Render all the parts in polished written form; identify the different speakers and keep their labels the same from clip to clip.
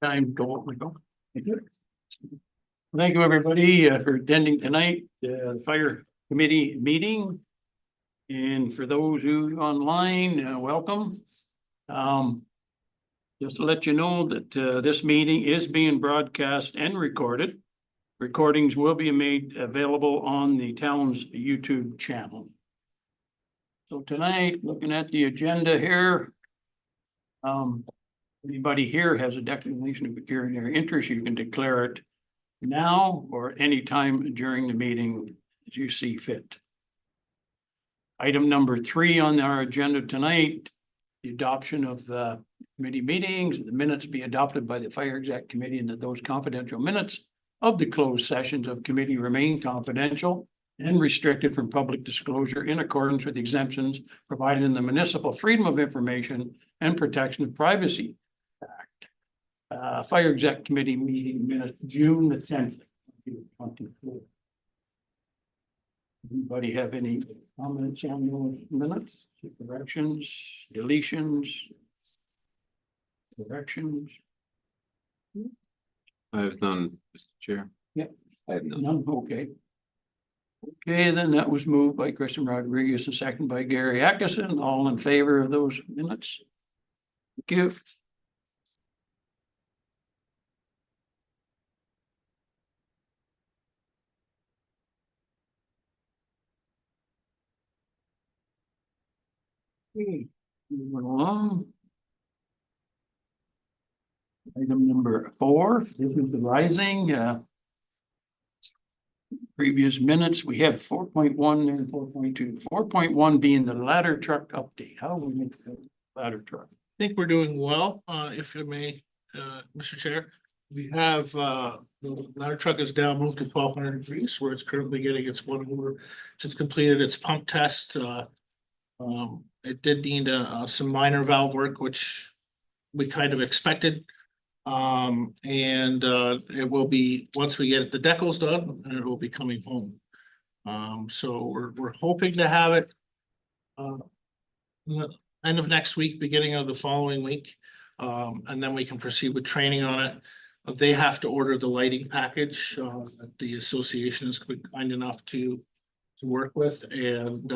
Speaker 1: Time go up, go. Thank you. Thank you, everybody, for attending tonight, the fire committee meeting. And for those who online, welcome. Just to let you know that this meeting is being broadcast and recorded. Recordings will be made available on the town's YouTube channel. So tonight, looking at the agenda here, anybody here has a declaration of pecuniary interest, you can declare it now or anytime during the meeting as you see fit. Item number 3 on our agenda tonight, the adoption of committee meetings. The minutes be adopted by the fire exec committee, and that those confidential minutes of the closed sessions of committee remain confidential and restricted from public disclosure in accordance with the exemptions provided in the Municipal Freedom of Information and Protection of Privacy Act. Fire exec committee meeting minutes, June the 10th, 2024. Anybody have any comments on those minutes, corrections, deletions, corrections?
Speaker 2: I have none, Mr. Chair.
Speaker 1: Yep.
Speaker 2: I have none.
Speaker 1: None, okay. Okay, then that was moved by Kristen Rodriguez and seconded by Gary Atkinson. All in favor of those minutes? Thank you. Okay, moving along. Item number 4, this is the rising. Previous minutes, we have 4.1 and 4.2. 4.1 being the ladder truck update. How do we make the ladder truck?
Speaker 3: I think we're doing well, if you may, Mr. Chair. We have, the ladder truck is now moved to 1200 degrees where it's currently getting its one over, just completed its pump test. It did need some minor valve work, which we kind of expected. It will be, once we get the decals done, and it will be coming home. So we're hoping to have it end of next week, beginning of the following week. And then we can proceed with training on it. They have to order the lighting package that the association is kind enough to work with. And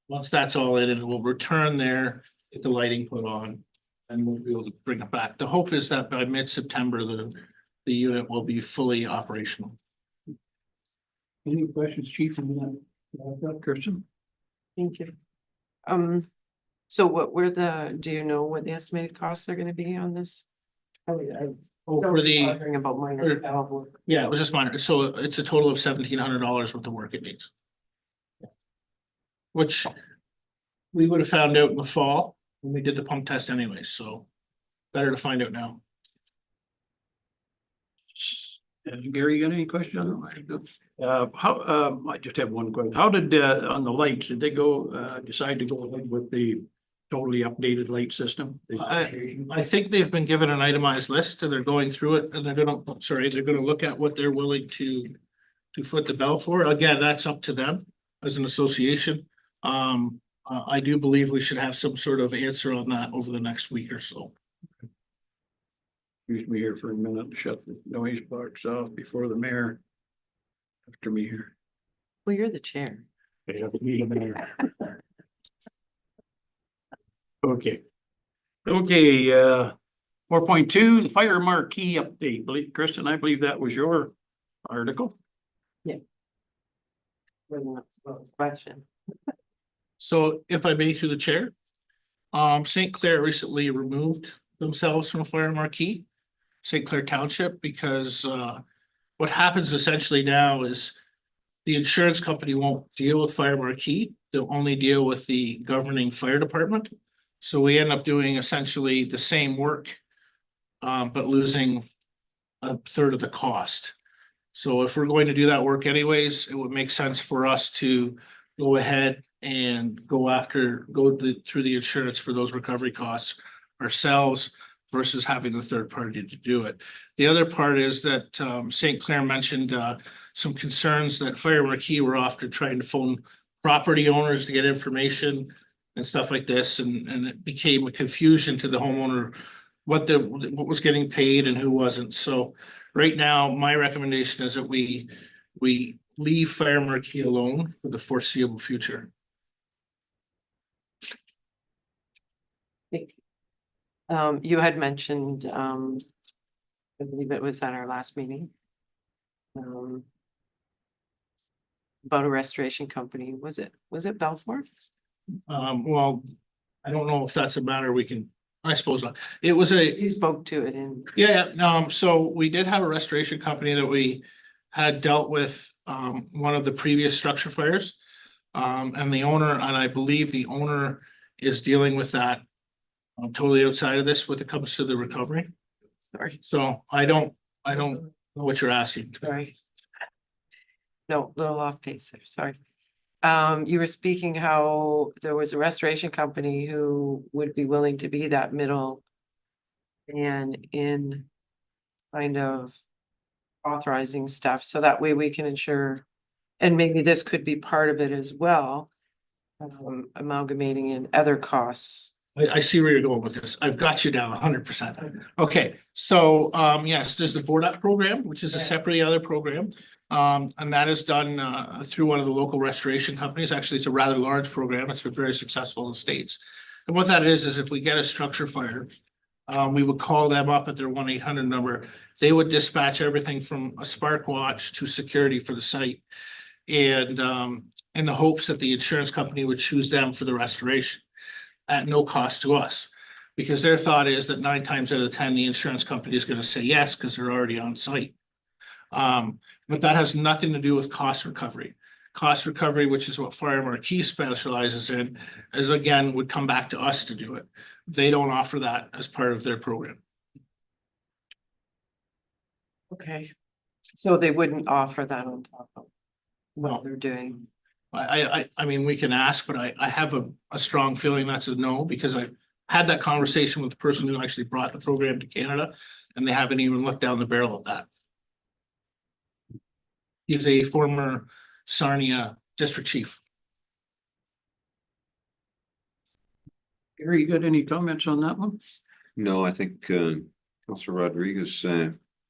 Speaker 3: once that's all in, it will return there, get the lighting put on, and we'll be able to bring it back. The hope is that by mid-September, the unit will be fully operational.
Speaker 1: Any questions, Chief? Kirsten?
Speaker 4: Thank you. So what were do you know what the estimated costs are gonna be on this?
Speaker 3: For the,
Speaker 4: Wondering about minor valve work.
Speaker 3: yeah, it was just minor. So it's a total of $1,700 worth of work it needs. Which we would have found out in the fall when we did the pump test anyway, so better to find out now.
Speaker 1: Gary, you got any question? I just have one question. How did, on the lights, did they go, decide to go ahead with the totally updated light system?
Speaker 3: I think they've been given an itemized list and they're going through it and they're gonna look at what they're willing to foot the bill for. Again, that's up to them as an association. I do believe we should have some sort of answer on that over the next week or so.
Speaker 1: Excuse me here for a minute to shut the noise box off before the mayor. After me here.
Speaker 4: Well, you're the chair.
Speaker 1: They have to meet a mayor. Okay. Okay, 4.2, the fire marquee update. Kristen, I believe that was your article.
Speaker 4: Question.
Speaker 3: So if I may, through the chair, St. Clair recently removed themselves from a fire marquee, St. Clair Township, because what happens essentially now is the insurance company won't deal with fire marquee. They'll only deal with the governing fire department. So we end up doing essentially the same work, but losing a third of the cost. So if we're going to do that work anyways, it would make sense for us to go ahead and go through the insurance for those recovery costs ourselves versus having the third party to do it. The other part is that St. Clair mentioned some concerns that Fire Marquee were often trying to phone property owners to get information and stuff like this, and it became a confusion to the homeowner what was getting paid and who wasn't. So right now, my recommendation is that we leave Fire Marquee alone for the foreseeable future.
Speaker 4: You had mentioned, I believe it was at our last meeting. About a restoration company. Was it Belfort?
Speaker 3: Well, I don't know if that's a matter we can, I suppose not. It was
Speaker 4: You spoke to it in,
Speaker 3: yeah, so we did have a restoration company that we had dealt with, one of the previous structure fires. And the owner, and I believe the owner is dealing with that. Totally outside of this when it comes to the recovery.
Speaker 4: sorry,
Speaker 3: So I don't know what you're asking.
Speaker 4: sorry. No, little off pace there, sorry. You were speaking how there was a restoration company who would be willing to be that middle. And in kind of authorizing stuff, so that way we can ensure, and maybe this could be part of it as well. Amalgamating in other costs.
Speaker 3: I see where you're going with this. I've got you down 100%. Okay, so yes, there's the board up program, which is a separate other program. And that is done through one of the local restoration companies. Actually, it's a rather large program. It's been very successful in the States. And what that is if we get a structure fire, we would call them up at their 1-800 number. They would dispatch everything from a spark watch to security for the site. And in the hopes that the insurance company would choose them for the restoration at no cost to us. Because their thought is that 9 times out of 10, the insurance company is going to say yes, because they're already on site. But that has nothing to do with cost recovery. Cost recovery, which is what Fire Marquee specializes in, is again, would come back to us to do it. They don't offer that as part of their program.
Speaker 4: Okay, so they wouldn't offer that on top of what
Speaker 3: No.
Speaker 4: they're doing.
Speaker 3: I mean, we can ask, but I have a strong feeling that's a no, because I had that conversation with the person who actually brought the program to Canada, and they haven't even looked down the barrel of that. He's a former Sarnia district chief.
Speaker 1: Gary, you got any comments on that one?
Speaker 2: No, I think Councilor Rodriguez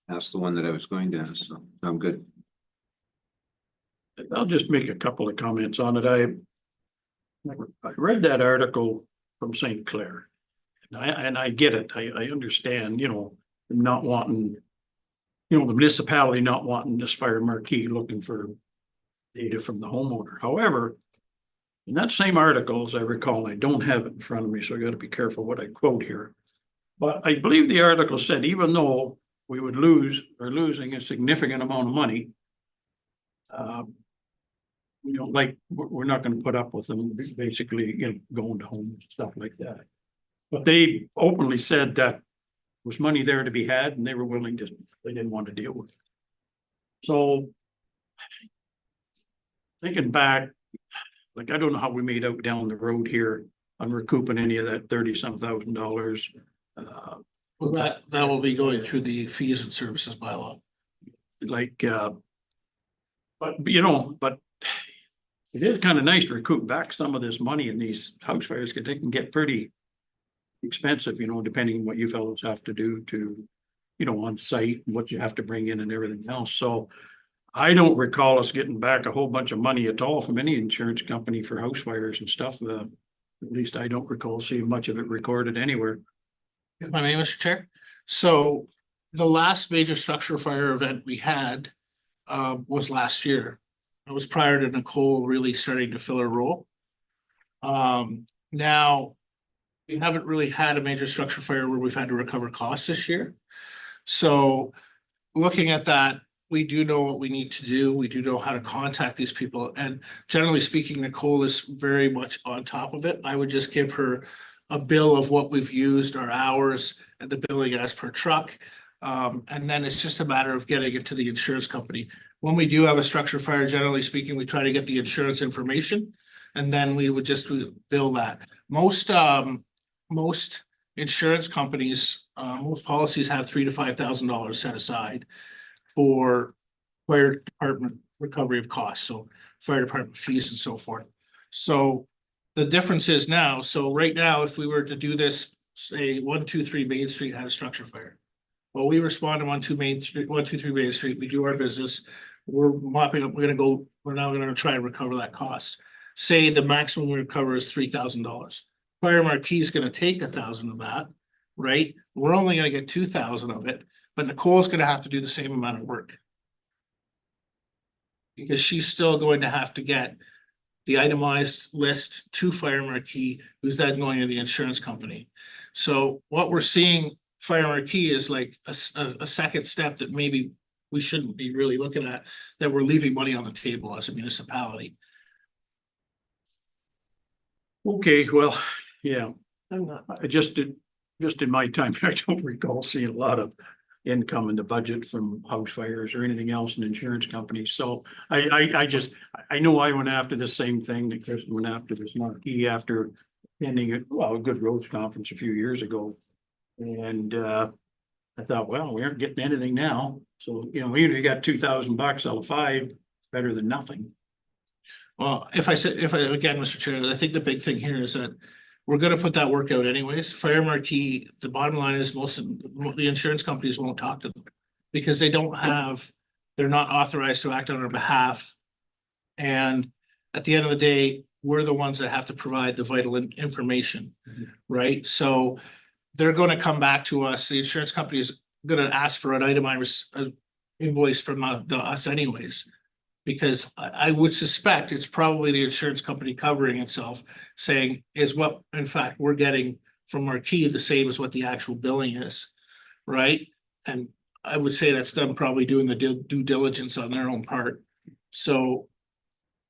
Speaker 2: asked the one that I was going to ask, so I'm good.
Speaker 1: I'll just make a couple of comments on it. I read that article from St. Clair. And I get it. I understand, not wanting, the municipality not wanting this Fire Marquee looking for data from the homeowner. However, in that same article, as I recall, I don't have it in front of me, so I got to be careful what I quote here. But I believe the article said, even though we would losing a significant amount of money, like we're not going to put up with them basically, going to homes and stuff like that. But they openly said that was money there to be had, and they were willing to, they didn't want to deal with it. So thinking back, like, I don't know how we made out down the road here on recouping any of that $30-some thousand.
Speaker 3: Well, that will be going through the fees and services bylaw.
Speaker 1: But it is kind of nice to recoup back some of this money in these house fires, because they can get pretty expensive, depending on what you fellows have to do to, on site, what you have to bring in and everything else. So I don't recall us getting back a whole bunch of money at all from any insurance company for house fires and stuff. At least I don't recall seeing much of it recorded anywhere.
Speaker 3: If I may, Mr. Chair. So the last major structure fire event we had was last year. It was prior to Nicole really starting to fill her role. Now, we haven't really had a major structure fire where we've had to recover costs this year. So looking at that, we do know what we need to do. We do know how to contact these people. And generally speaking, Nicole is very much on top of it. I would just give her a bill of what we've used, our hours, and the billing as per truck. And then it's just a matter of getting it to the insurance company. When we do have a structure fire, generally speaking, we try to get the insurance information, and then we would just bill that. Most insurance companies, most policies have $3,000 to $5,000 set aside for fire department recovery of costs, so fire department fees and so forth. So the difference is now, so right now, if we were to do this say 123 Main Street had a structure fire. Well, we respond to 123 Main Street, we do our business. We're mopping up, we're now gonna try and recover that cost. Say the maximum we recover is $3,000. Fire Marquee is gonna take 1,000 of that, right? We're only gonna get 2,000 of it, but Nicole's gonna have to do the same amount of work. Because she's still going to have to get the itemized list to Fire Marquee, who's then going to the insurance company. So what we're seeing Fire Marquee is like a second step that maybe we shouldn't be really looking at, that we're leaving money on the table as a municipality.
Speaker 1: Okay, well, yeah,
Speaker 4: I'm not.
Speaker 1: just in my time, I don't recall seeing a lot of income in the budget from house fires or anything else in insurance companies. So I know I went after the same thing that Kristen went after this Marquee after attending a good roads conference a few years ago. And I thought, well, we aren't getting anything now. So, even if you got $2,000 out of 5, better than nothing.
Speaker 3: Well, again, Mr. Chair, I think the big thing here is that we're gonna put that work out anyways. Fire Marquee, the bottom line is most of the insurance companies won't talk to them. Because they're not authorized to act on our behalf. And at the end of the day, we're the ones that have to provide the vital information, right? So they're gonna come back to us, the insurance company is gonna ask for an itemized invoice from us anyways. Because I would suspect it's probably the insurance company covering itself, saying is what, in fact, we're getting from Marquee the same as what the actual billing is, right? And I would say that's them probably doing the due diligence on their own part. So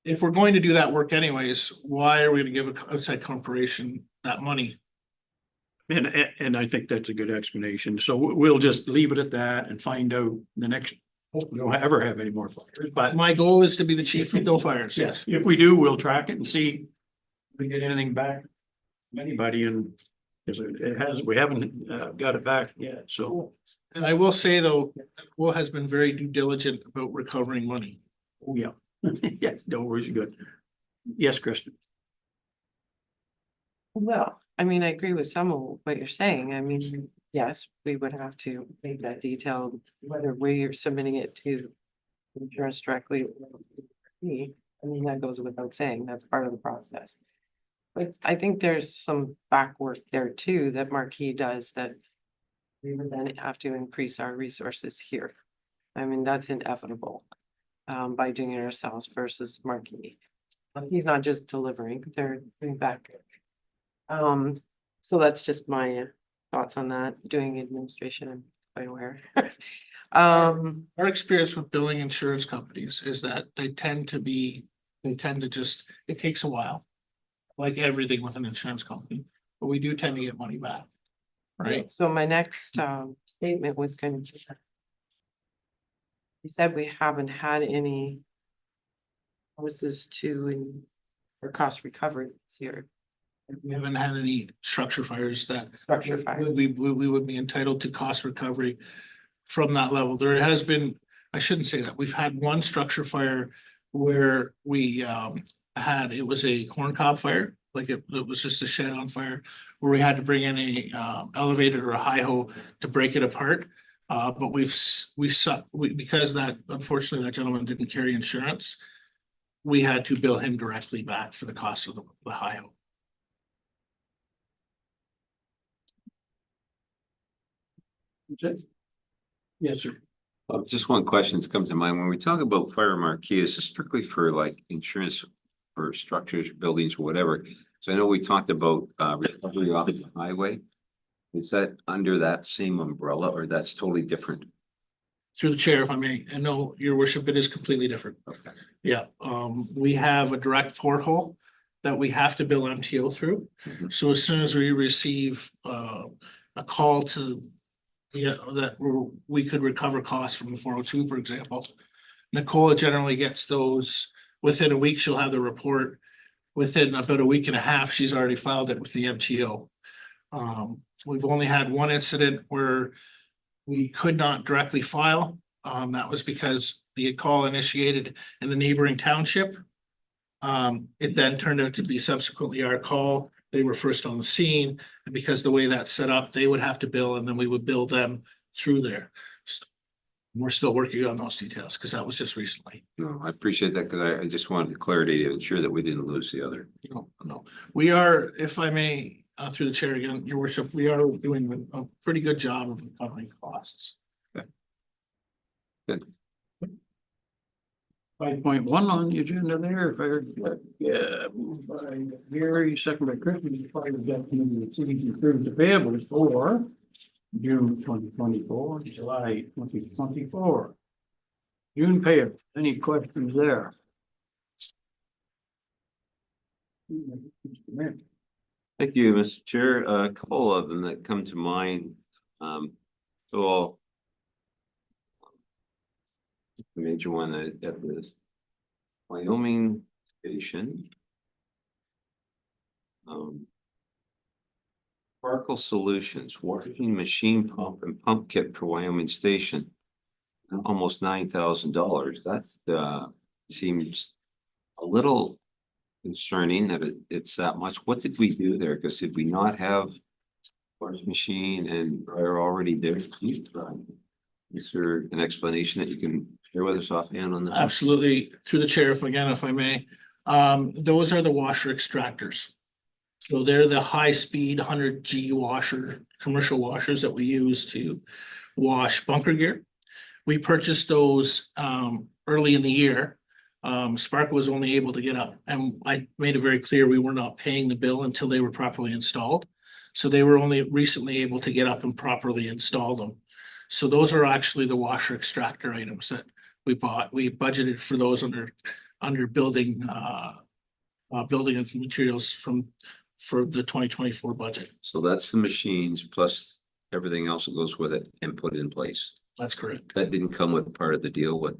Speaker 3: if we're going to do that work anyways, why are we gonna give an outside corporation that money?
Speaker 1: And I think that's a good explanation. So we'll just leave it at that and find out the next, we don't ever have any more fires, but
Speaker 3: My goal is to be the chief of no fires, yes.
Speaker 1: if we do, we'll track it and see if we get anything back from anybody, and because we haven't got it back yet, so.
Speaker 3: And I will say though, Will has been very due diligent about recovering money.
Speaker 1: Oh, yeah. Yeah, no worries, good. Yes, Kristen.
Speaker 4: Well, I mean, I agree with some of what you're saying. I mean, yes, we would have to make that detailed, whether we're submitting it to insurance directly. Or to me. I mean, that goes without saying, that's part of the process. But I think there's some back work there too, that Marquee does, that we would then have to increase our resources here. I mean, that's inevitable, by doing it ourselves versus Marquee. He's not just delivering, they're doing back. So that's just my thoughts on that. Doing administration, I'm quite aware.
Speaker 3: Our experience with billing insurance companies is that they tend to just, it takes a while. Like everything with an insurance company, but we do tend to get money back. Right?
Speaker 4: So my next statement was going to. You said we haven't had any. Houses or cost recovery this year.
Speaker 3: We haven't had any structure fires that.
Speaker 4: Structure fire.
Speaker 3: We would be entitled to cost recovery from that level. There has been, I shouldn't say that, we've had one structure fire where we it was a corn cob fire, like it was just a shed on fire, where we had to bring in a elevator or a hi-ho to break it apart. But because that, unfortunately, that gentleman didn't carry insurance, we had to bill him directly back for the cost of the hi-ho.
Speaker 1: Yes, sir.
Speaker 2: Just one question that's come to mind. When we talk about Fire Marquee, is this strictly for like insurance for structures, buildings, or whatever? So I know we talked about recovery off the highway. Is that under that same umbrella, or that's totally different?
Speaker 3: Through the chair, if I may, and no, your worship, it is completely different.
Speaker 2: Okay.
Speaker 3: Yeah, we have a direct porthole that we have to bill MTO through.
Speaker 2: Mhm.
Speaker 3: So as soon as we receive a call to that we could recover costs from the 402, for example, Nicole generally gets those within a week. She'll have the report. Within about a week and a half, she's already filed it with the MTO. We've only had one incident where we could not directly file. That was because the call initiated in the neighboring township. It then turned out to be subsequently our call they were first on the scene. And because the way that's set up, they would have to bill and then we would bill them through there. So we're still working on those details because that was just recently.
Speaker 2: No, I appreciate that because I just wanted clarity to ensure that we didn't lose the other.
Speaker 3: No, we are, if I may, through the chair again, your worship, we are doing a pretty good job of recovering costs.
Speaker 1: 5.1 on the agenda there, if I, yeah, moved by Gary, second by Chris, we probably got the cities approved the payables for June 2024, July 2024. June payables, any questions there?
Speaker 2: Thank you, Mr. Chair. A couple of them that come to mind. So the major one at the Wyoming station. Sparkle Solutions, washing machine pump and pump kit for Wyoming station. Almost $9,000. That seems a little concerning that it's that much. What did we do there? Because did we not have wash machine and are already there? Is there an explanation that you can share with us offhand on that?
Speaker 3: Absolutely, through the chair, if I may. Those are the washer extractors. So they're the high-speed 100G washer, commercial washers that we use to wash bunker gear. We purchased those early in the year. Spark was only able to get up, and I made it very clear we were not paying the bill until they were properly installed. So they were only recently able to get up and properly install them. So those are actually the washer extractor items that we bought. We budgeted for those under building and materials for the 2024 budget.
Speaker 2: So that's the machines plus everything else that goes with it and put in place.
Speaker 3: That's correct.
Speaker 2: That didn't come with part of the deal. What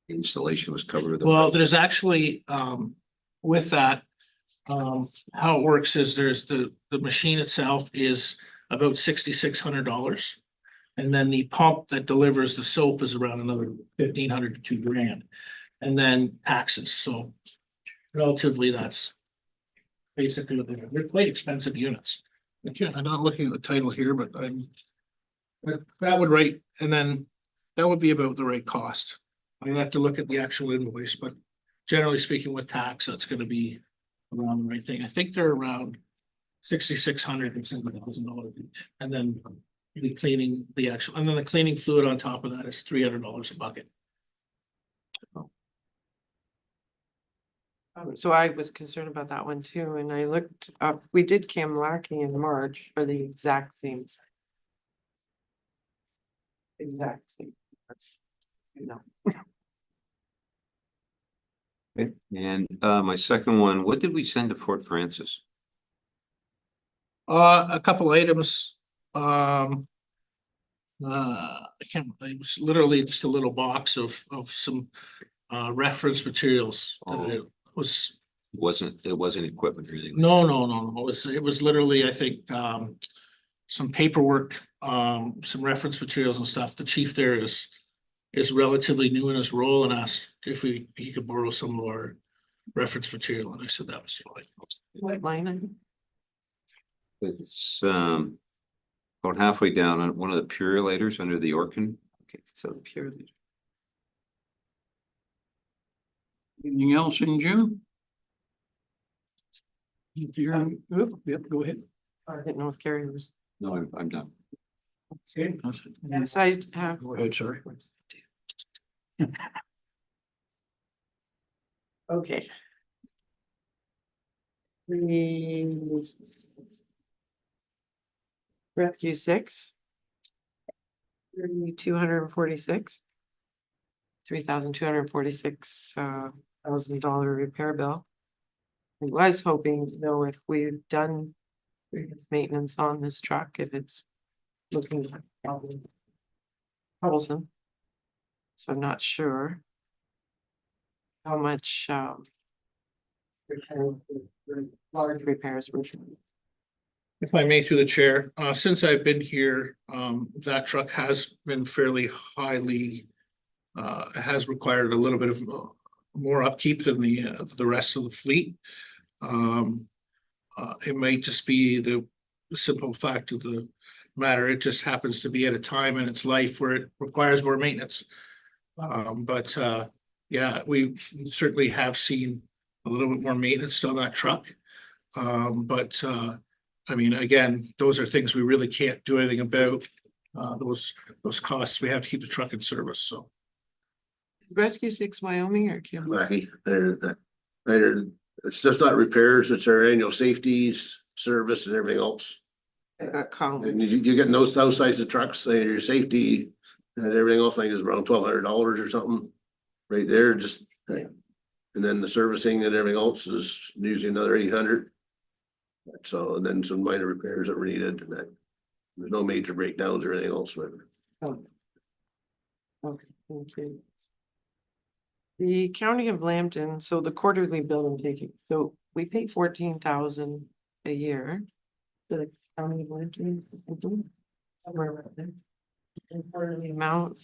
Speaker 2: installation was covered with?
Speaker 3: Well, there's actually, with that, how it works is there's the machine itself is about $6,600. And then the pump that delivers the soap is around another $1,500 to $2,000. And then taxes, so relatively that's basically, they're quite expensive units. Again, I'm not looking at the title here, but that would rate, and then that would be about the right cost. I'd have to look at the actual invoice, but generally speaking with tax, that's gonna be around the right thing. I think they're around $6,600 and $7,000 each. And then the cleaning, and then the cleaning fluid on top of that is $300 a bucket.
Speaker 4: So I was concerned about that one too, and I looked up, we did Camlaki in March for the exact same. No.
Speaker 2: Okay. And my second one, what did we send to Fort Francis?
Speaker 3: A couple items, I can't, it was literally just a little box of some reference materials. It was.
Speaker 2: It wasn't equipment or anything.
Speaker 3: No. It was literally, I think, some paperwork, some reference materials and stuff. The chief there is relatively new in his role and asked if he could borrow some of our reference material, and I said that was fine.
Speaker 4: What line item?
Speaker 2: It's about halfway down on one of the purilators under the Orkin.
Speaker 4: Okay, so the pure.
Speaker 1: Anything else in June? Yep, go ahead.
Speaker 4: I didn't know if Carrie was.
Speaker 2: No, I'm done.
Speaker 1: Okay.
Speaker 4: Yes, I have.
Speaker 1: Go ahead, sorry.
Speaker 4: Okay. Rescue 6. $3,246. $3,246,000 repair bill. I was hoping to know if we've done previous maintenance on this truck, if it's looking troublesome. So I'm not sure how much large repairs we're doing.
Speaker 3: If I may, through the chair, since I've been here, that truck has been fairly highly, has required a little bit of more upkeep than the rest of the fleet. It might just be the simple fact of the matter. It just happens to be at a time in its life where it requires more maintenance. Yeah, we certainly have seen a little bit more maintenance on that truck. I mean, again, those are things we really can't do anything about. Those costs, we have to keep the truck in service, so.
Speaker 4: Rescue 6 Wyoming or Kim?
Speaker 5: Wacky. It's just not repairs, it's our annual safeties, service and everything else.
Speaker 4: Colin.
Speaker 5: And you getting those size of trucks, and your safety and everything else, I think is around $1,200 or something. Right there, just, and then the servicing and everything else is usually another 800. So, and then some minor repairs that were needed, and that, there's no major breakdowns or anything else, but.
Speaker 4: Oh. Okay, thank you. The county of Lambton, so the quarterly bill I'm taking, so we pay 14,000 a year. To the county of Lambton. Somewhere around there. And quarterly amount.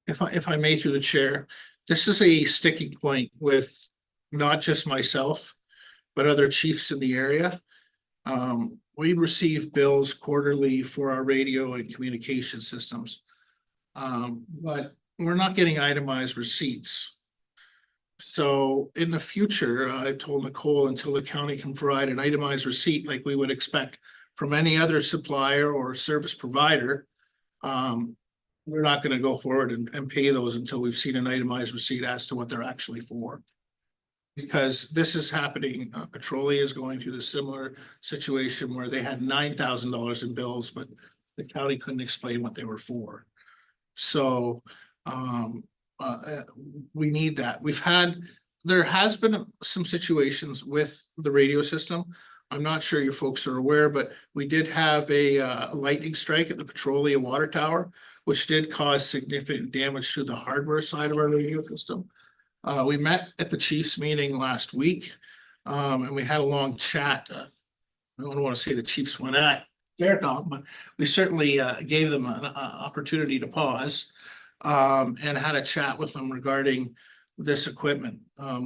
Speaker 3: If I may through the chair, this is a sticking point with not just myself, but other chiefs in the area. We receive bills quarterly for our radio and communication systems. But we're not getting itemized receipts. So in the future, I've told Nicole, until the county can provide an itemized receipt like we would expect from any other supplier or service provider, we're not gonna go forward and pay those until we've seen an itemized receipt as to what they're actually for. Because this is happening, Petrolia is going through the similar situation where they had $9,000 in bills, but the county couldn't explain what they were for. So, we need that. There has been some situations with the radio system. I'm not sure you folks are aware, but we did have a lightning strike at the Petrolia water tower, which did cause significant damage to the hardware side of our radio system. We met at the chief's meeting last week, and we had a long chat. I don't want to say the chiefs went at Faircom, but we certainly gave them an opportunity to pause and had a chat with them regarding this equipment.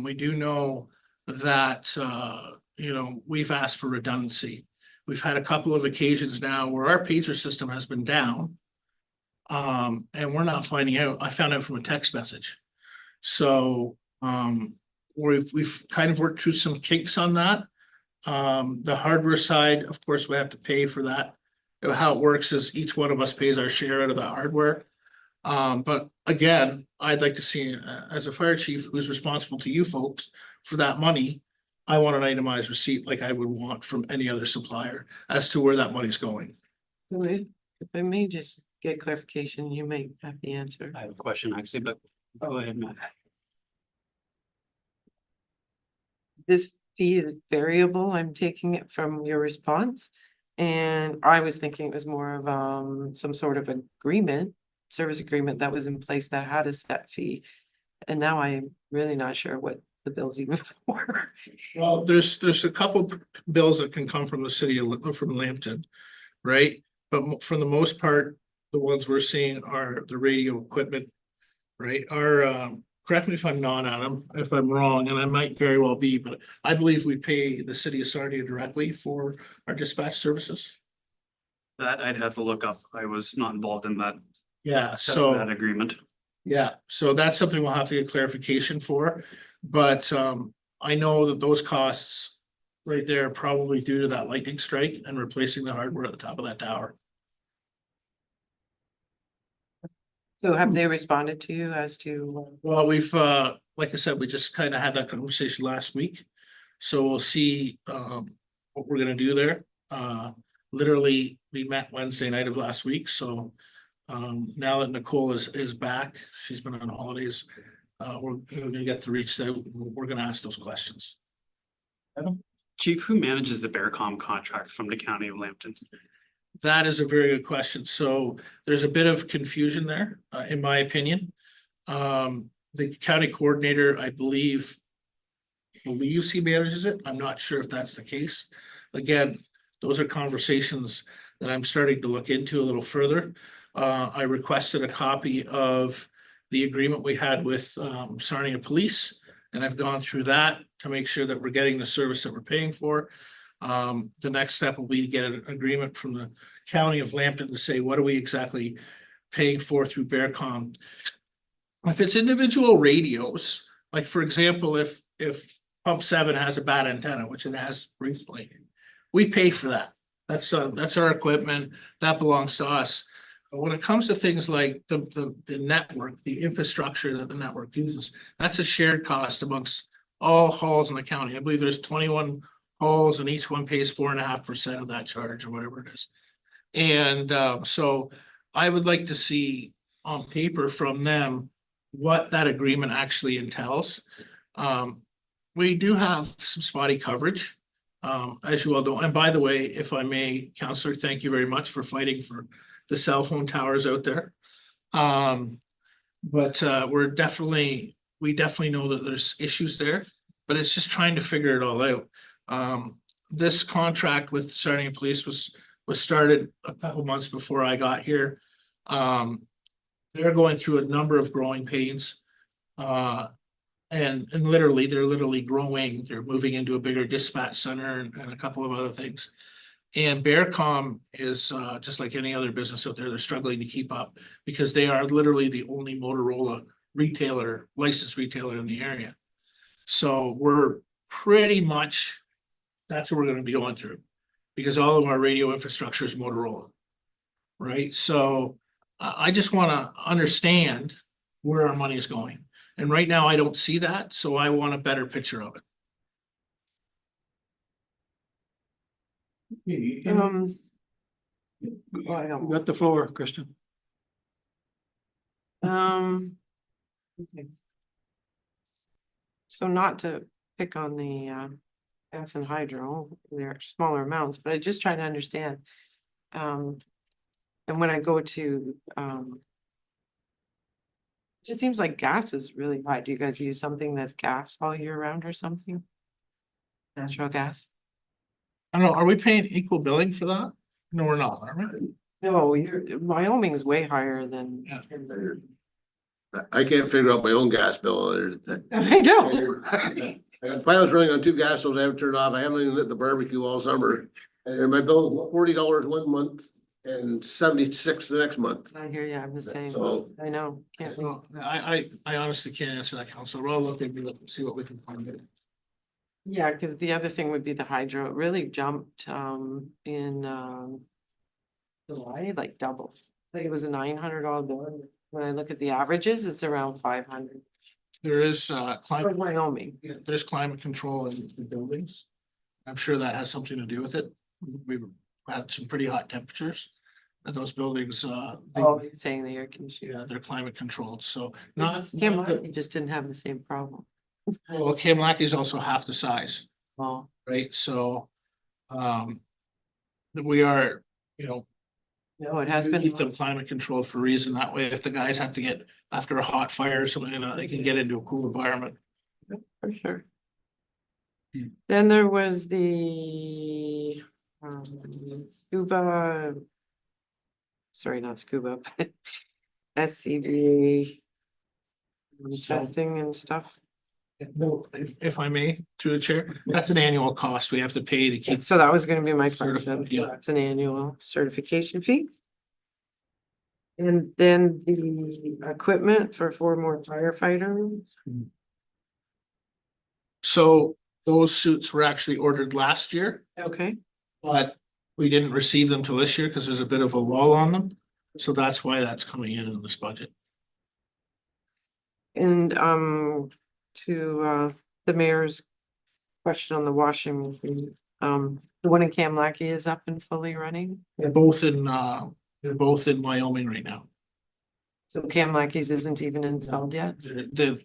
Speaker 3: We do know that, we've asked for redundancy. We've had a couple of occasions now where our pager system has been down. And we're not finding out. I found out from a text message. So we've kind of worked through some kinks on that. The hardware side, of course, we have to pay for that. How it works is each one of us pays our share out of the hardware. But again, I'd like to see, as a fire chief who's responsible to you folks for that money, I want an itemized receipt like I would want from any other supplier as to where that money's going.
Speaker 4: If I may just get clarification, you may have the answer.
Speaker 6: I have a question actually, but go ahead, Matt.
Speaker 4: This fee is variable. I'm taking it from your response. And I was thinking it was more of some sort of agreement, service agreement that was in place that had a set fee. And now I'm really not sure what the bill's even for.
Speaker 3: Well, there's a couple bills that can come from the city of, from Lambton, right? But for the most part, the ones we're seeing are the radio equipment, right? Our, correct me if I'm not, Adam, if I'm wrong, and I might very well be, but I believe we pay the city of Sarnia directly for our dispatch services.
Speaker 6: That I'd have to look up. I was not involved in that,
Speaker 3: Yeah,
Speaker 6: that
Speaker 3: so,
Speaker 6: agreement.
Speaker 3: yeah, so that's something we'll have to get clarification for. But I know that those costs right there are probably due to that lightning strike and replacing the hardware at the top of that tower.
Speaker 4: So have they responded to you as to?
Speaker 3: Well, we've, like I said, we just kind of had that conversation last week. So we'll see what we're gonna do there. Literally, we met Wednesday night of last week, so now that Nicole is back, she's been on holidays. We're gonna get to reach out, we're gonna ask those questions.
Speaker 6: Chief, who manages the Bearcom contract from the county of Lambton?
Speaker 3: That is a very good question. So there's a bit of confusion there, in my opinion. The county coordinator, I believe he manages it. I'm not sure if that's the case. Again, those are conversations that I'm starting to look into a little further. I requested a copy of the agreement we had with Sarnia Police and I've gone through that to make sure that we're getting the service that we're paying for. The next step will be to get an agreement from the county of Plympton to say, what are we exactly paying for through Bearcom? If it's individual radios, like for example, if pump 7 has a bad antenna, which it has recently, we pay for that. That's our equipment, that belongs to us. But when it comes to things like the network, the infrastructure that the network uses, that's a shared cost amongst all halls in the county. I believe there's 21 halls and each one pays 4.5% of that charge or whatever it is. And so I would like to see on paper from them what that agreement actually entails. We do have some spotty coverage, as you all know. And by the way, if I may, Counselor, thank you very much for fighting for the cell phone towers out there. But we definitely know that there's issues there, but it's just trying to figure it all out. This contract with Sarnia Police was started a couple months before I got here. They're going through a number of growing pains. And literally, they're literally growing. They're moving into a bigger dispatch center and a couple of other things. And Bearcom is just like any other business out there, they're struggling to keep up because they are literally the only Motorola retailer, licensed retailer in the area. So we're pretty much, that's what we're going to be going through because all of our radio infrastructure is Motorola. Right? So I just want to understand where our money is going. And right now I don't see that, so I want a better picture of it.
Speaker 1: You
Speaker 4: Well, I don't-
Speaker 1: got the floor, Kristen.
Speaker 4: Okay. So not to pick on the gas and hydro, they're smaller amounts, but I just try to understand. And when I go to it just seems like gas is really high. Do you guys use something that's gas all year round or something? Natural gas?
Speaker 3: I don't know, are we paying equal billing for that? No, we're not, are we?
Speaker 4: No, Wyoming's way higher than.
Speaker 5: I can't figure out my own gas bill.
Speaker 4: I know.
Speaker 5: I got pilots running on 2 gas stoves I haven't turned off. I haven't even lit the barbecue all summer. And my bill is $40 one month and 76 the next month.
Speaker 4: I hear you, I'm the same.
Speaker 5: So-
Speaker 4: I know. Can't be.
Speaker 3: So I honestly can't answer that, Council. We'll look and see what we can find.
Speaker 4: Yeah, because the other thing would be the hydro. It really jumped in July, like double. Like it was a $900 bill. When I look at the averages, it's around 500
Speaker 3: There is
Speaker 4: for
Speaker 3: climate,
Speaker 4: Wyoming.
Speaker 3: there's climate control in the buildings. I'm sure that has something to do with it. We've had some pretty hot temperatures. And those buildings,
Speaker 4: Oh, you're saying the air conditioning.
Speaker 3: yeah, they're climate controlled, so not.
Speaker 4: Kim just didn't have the same problem.
Speaker 3: Well, Kamlaki is also half the size,
Speaker 4: Well,
Speaker 3: right? So, we are,
Speaker 4: no, it has
Speaker 3: we
Speaker 4: been.
Speaker 3: keep them climate controlled for a reason. That way, if the guys have to get after a hot fire or something, they can get into a cool environment.
Speaker 4: For sure.
Speaker 3: Hmm.
Speaker 4: Then there was the scuba. Sorry, not scuba, but SCBA testing and stuff.
Speaker 3: No, if I may, through the chair, that's an annual cost we have to pay to keep.
Speaker 4: So that was gonna be my question.
Speaker 3: Certified, yeah.
Speaker 4: That's an annual certification fee. And then the equipment for 4 more firefighters.
Speaker 3: So those suits were actually ordered last year,
Speaker 4: Okay,
Speaker 3: but we didn't receive them till this year because there's a bit of a lull on them. So that's why that's coming in this budget.
Speaker 4: and to the mayor's question on the washing machine, the one in Kamlaki is up and fully running.
Speaker 3: They're both in Wyoming right now.
Speaker 4: So Kamlaki's isn't even installed yet.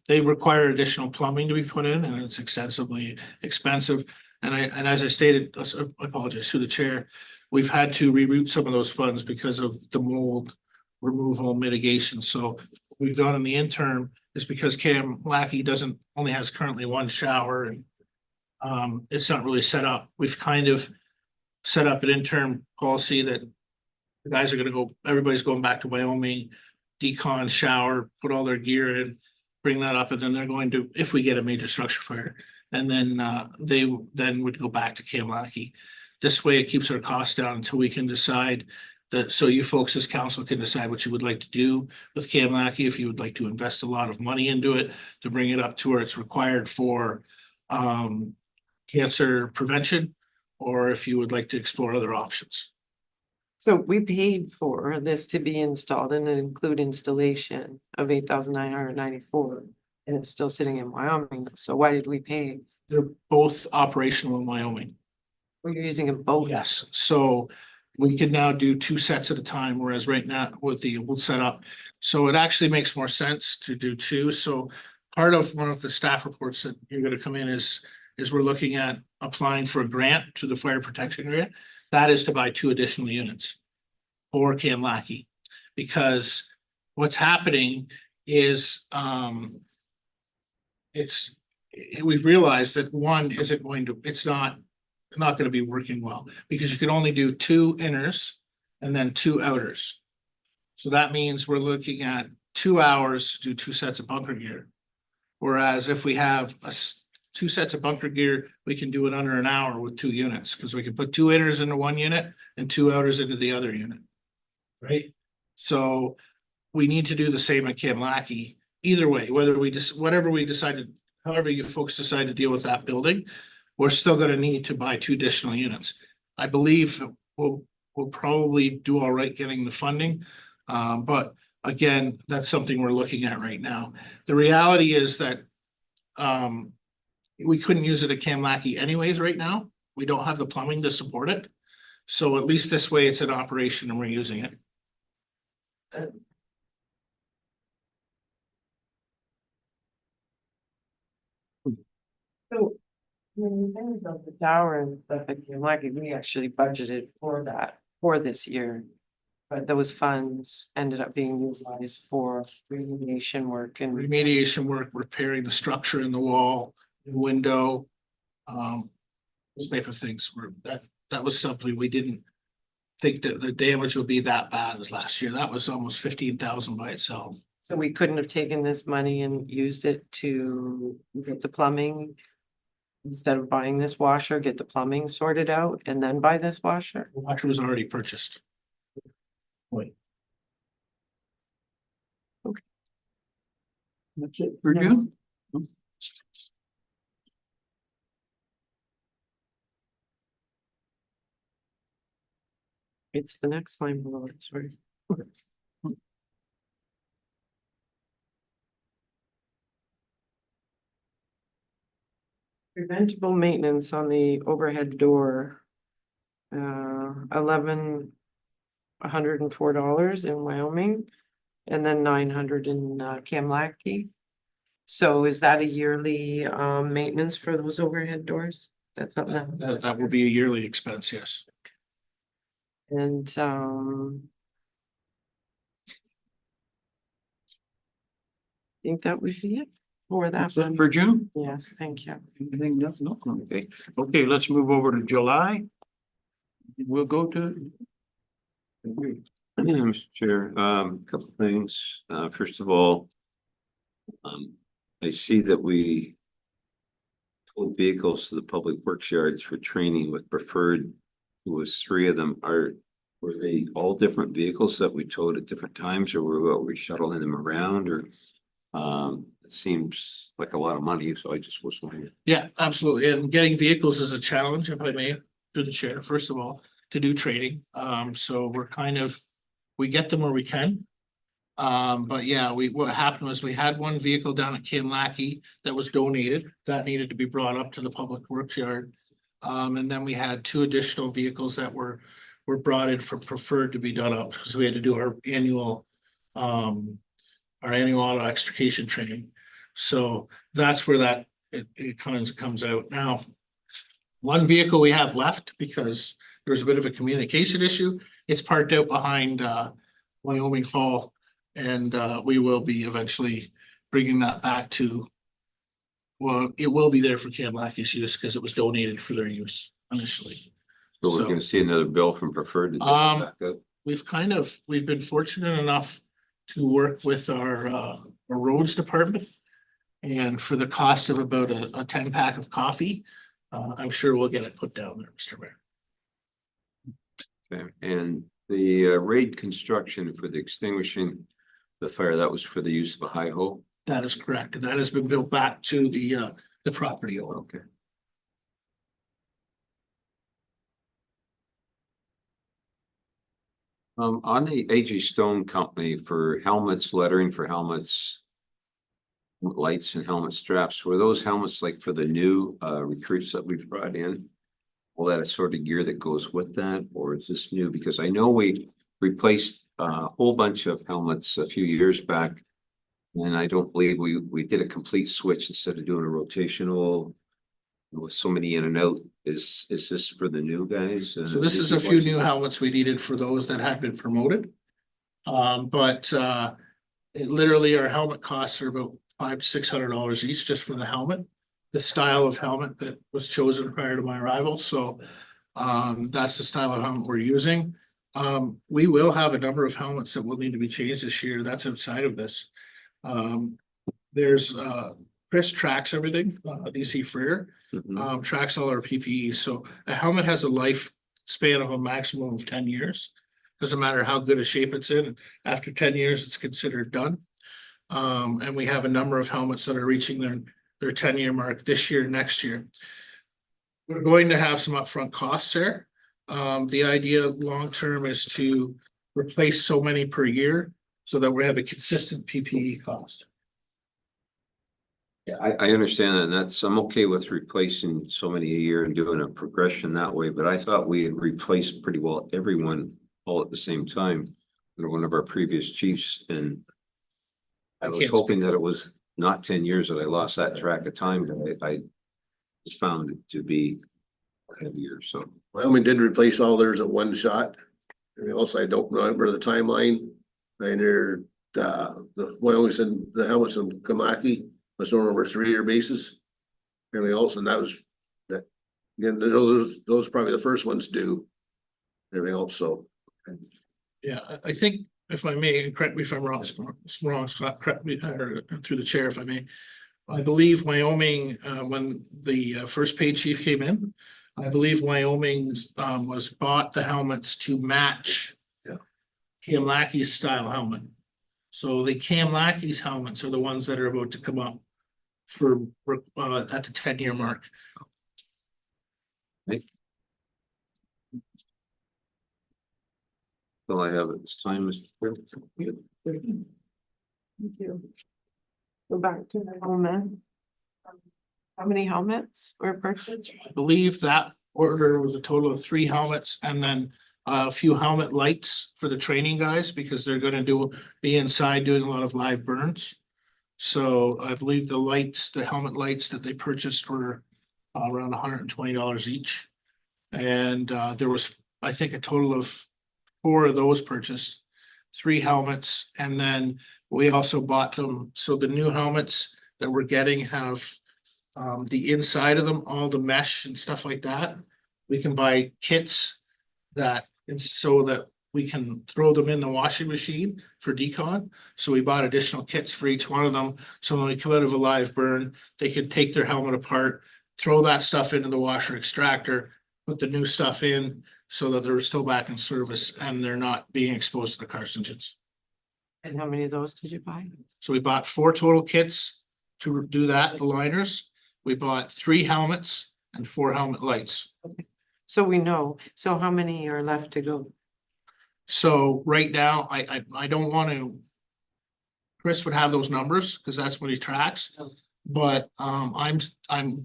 Speaker 3: They require additional plumbing to be put in and it's extensively expensive. And as I stated, I apologize to the chair, we've had to reroute some of those funds because of the mold removal mitigation. So what we've done in the interim is because Kamlaki only has currently 1 shower and it's not really set up. We've kind of set up an interim policy that the guys are gonna go, everybody's going back to Wyoming, decon, shower, put all their gear in. bring that up, and then they're going to, if we get a major structure fire, and then they then would go back to Kamlaki. This way it keeps our costs down until we can decide that, so you folks as council can decide what you would like to do with Kamlaki, if you would like to invest a lot of money into it to bring it up to where it's required for cancer prevention, or if you would like to explore other options.
Speaker 4: So we paid for this to be installed and include installation of $8,994. And it's still sitting in Wyoming. So why did we pay?
Speaker 3: They're both operational in Wyoming.
Speaker 4: We're using them both.
Speaker 3: Yes, so we can now do 2 sets at a time, whereas right now with the old setup. So it actually makes more sense to do 2. So part of one of the staff reports that you're gonna come in is we're looking at applying for a grant to the fire protection grant. That is to buy 2 additional units for Kamlaki. Because what's happening is we've realized that one isn't going to, it's not gonna be working well, because you can only do 2 inners and then 2 outers. So that means we're looking at 2 hours to do 2 sets of bunker gear. Whereas if we have 2 sets of bunker gear, we can do it under an hour with 2 units, because we can put 2 inners into one unit and 2 outers into the other unit. Right? So we need to do the same at Kamlaki. Either way, whatever we decided, however you folks decide to deal with that building, we're still gonna need to buy 2 additional units. I believe we'll probably do all right getting the funding. But again, that's something we're looking at right now. The reality is that we couldn't use it at Kamlaki anyways right now. We don't have the plumbing to support it. So at least this way it's in operation and we're using it.
Speaker 4: So when we built the tower and stuff at Kamlaki, we actually budgeted for that for this year. But those funds ended up being utilized for remediation work and
Speaker 3: Remediation work, repairing the structure in the wall, window. Those type of things were, that was something we didn't think that the damage would be that bad as last year. That was almost 15,000 by itself.
Speaker 4: so we couldn't have taken this money and used it to get the plumbing. Instead of buying this washer, get the plumbing sorted out and then buy this washer.
Speaker 3: The washer was already purchased. Wait.
Speaker 1: That's it for you?
Speaker 4: It's the next line below, sorry. Preventable maintenance on the overhead door. $1,104 in Wyoming. And then 900 in Kamlaki. So is that a yearly maintenance for those overhead doors? That's something that,
Speaker 3: That will be a yearly expense, yes.
Speaker 4: and I think that would be it for that
Speaker 1: That's it
Speaker 4: one.
Speaker 1: for June?
Speaker 4: Yes, thank you.
Speaker 1: Anything else? No, okay. Okay, let's move over to July. We'll go to.
Speaker 2: Mr. Chair, couple things. First of all, I see that we told vehicles to the public works yards for training with preferred. It was 3 of them. Were they all different vehicles that we towed at different times, or were we shuttling them around, or? It seems like a lot of money, so I just was wondering.
Speaker 3: Yeah, absolutely. And getting vehicles is a challenge, if I may, to the chair, first of all, to do trading. So we're we get them where we can. But yeah, what happened was we had one vehicle down at Kamlaki that was donated, that needed to be brought up to the public works yard. And then we had 2 additional vehicles that were brought in for preferred to be done up, because we had to do our annual auto extrication training. So that's where it comes out now. One vehicle we have left because there was a bit of a communication issue. It's parked out behind Wyoming Hall, and we will be eventually bringing that back to. Well, it will be there for Kamlaki's use because it was donated for their use initially.
Speaker 2: So we're
Speaker 3: So-
Speaker 2: gonna see another bill from preferred. To take it back up?
Speaker 3: We've been fortunate enough to work with our roads department. And for the cost of about a 10-pack of coffee, I'm sure we'll get it put down there, Mr. Mayor.
Speaker 2: Okay, and the raid construction for the extinguishing the fire, that was for the use of a high hole?
Speaker 3: That is correct, and that has been built back to the property owner.
Speaker 2: Okay. On the AG Stone Company for helmets, lettering for helmets, lights and helmet straps, were those helmets like for the new recruits that we've brought in? All that sort of gear that goes with that, or is this new? Because I know we replaced a whole bunch of helmets a few years back. And I don't believe we did a complete switch instead of doing a rotational. With so many in and out, is this for the new guys?
Speaker 3: So this is a few new helmets we needed for those that had been promoted. Literally our helmet costs are about $500 to $600 each just for the helmet. The style of helmet that was chosen prior to my arrival, so that's the style of helmet we're using. We will have a number of helmets that will need to be changed this year. That's outside of this. There's Chris tracks everything, DC Freer,
Speaker 2: Mhm.
Speaker 3: tracks all our PPE. So a helmet has a lifespan of a maximum of 10 years. Doesn't matter how good a shape it's in. After 10 years, it's considered done. And we have a number of helmets that are reaching their 10-year mark this year, next year. We're going to have some upfront costs there. The idea long-term is to replace so many per year so that we have a consistent PPE cost.
Speaker 2: Yeah, I understand that, and I'm okay with replacing so many a year and doing a progression that way, but I thought we had replaced pretty well everyone all at the same time. Under one of our previous chiefs, and I was
Speaker 3: can't
Speaker 2: hoping that it was not 10 years that I lost that track of time, but I just found it to be heavier, so.
Speaker 5: Wyoming did replace all theirs at one shot. Everything else, I don't remember the timeline. And the Wyoming and the helmets in Kamaki was done over a 3-year basis. Everything else, and that was that. Again, those are probably the first ones due. Everything else, so.
Speaker 3: Yeah, I think if I may, and correct me if I'm wrong, Scott, correct me or through the chair if I may. I believe Wyoming, when the first paid chief came in, I believe Wyoming's was bought the helmets to match.
Speaker 5: Yeah.
Speaker 3: Cam Lackey's style helmet. So the Cam Lackey's helmets are the ones that are about to come up for at the 10-year mark.
Speaker 2: So I have at this time, Mr. Chair.
Speaker 4: Thank you. Go back to the helmet. How many helmets were purchased?
Speaker 3: I believe that order was a total of 3 helmets and then a few helmet lights for the training guys because they're gonna be inside doing a lot of live burns. So I believe the helmet lights that they purchased were around $120 each. And there was, I think, a total of 4 of those purchased, 3 helmets, and then we also bought them. So the new helmets that we're getting have the inside of them, all the mesh and stuff like that. We can buy kits so that we can throw them in the washing machine for decon. So we bought additional kits for each one of them. So when we come out of a live burn, they can take their helmet apart, throw that stuff into the washer extractor, put the new stuff in so that they're still back in service and they're not being exposed to the carcinogens.
Speaker 4: And how many of those did you buy?
Speaker 3: So we bought 4 total kits to do that, the liners. We bought 3 helmets and 4 helmet lights.
Speaker 4: So we know, so how many are left to go?
Speaker 3: So right now, I don't want to. Chris would have those numbers because that's what he tracks. But I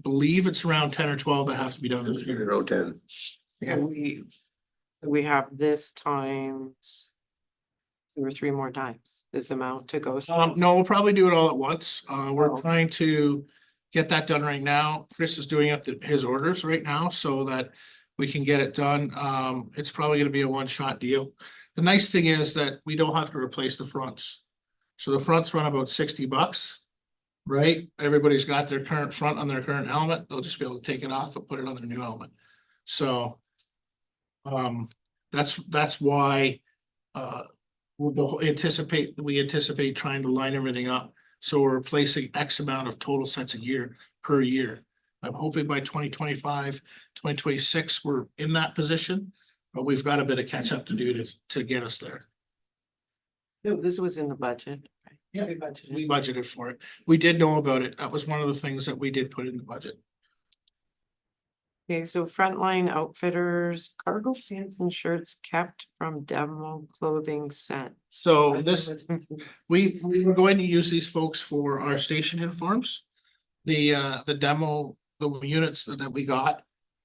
Speaker 3: believe it's around 10 or 12 that have to be done this year.
Speaker 5: Around 10.
Speaker 4: We have this times 2 or 3 more times this amount to go.
Speaker 3: No, we'll probably do it all at once. We're trying to get that done right now. Chris is doing up his orders right now so that we can get it done. It's probably gonna be a one-shot deal. The nice thing is that we don't have to replace the fronts. So the fronts run about $60, right? Everybody's got their current front on their current helmet. They'll just be able to take it off and put it on their new helmet. So that's why we anticipate trying to line everything up So we're replacing X amount of total sets a year per year. I'm hoping by 2025, 2026, we're in that position, but we've got a bit of catch up to do to get us there.
Speaker 4: No, this was in the budget. right?
Speaker 3: Yeah,
Speaker 4: We budgeted.
Speaker 3: We budgeted for it. We did know about it. That was one of the things that we did put in the budget.
Speaker 4: Okay, so frontline outfitters, cargo pants and shirts kept from demo clothing sent.
Speaker 3: So this, we were going to use these folks for our station uniforms. The demo, the units that we got.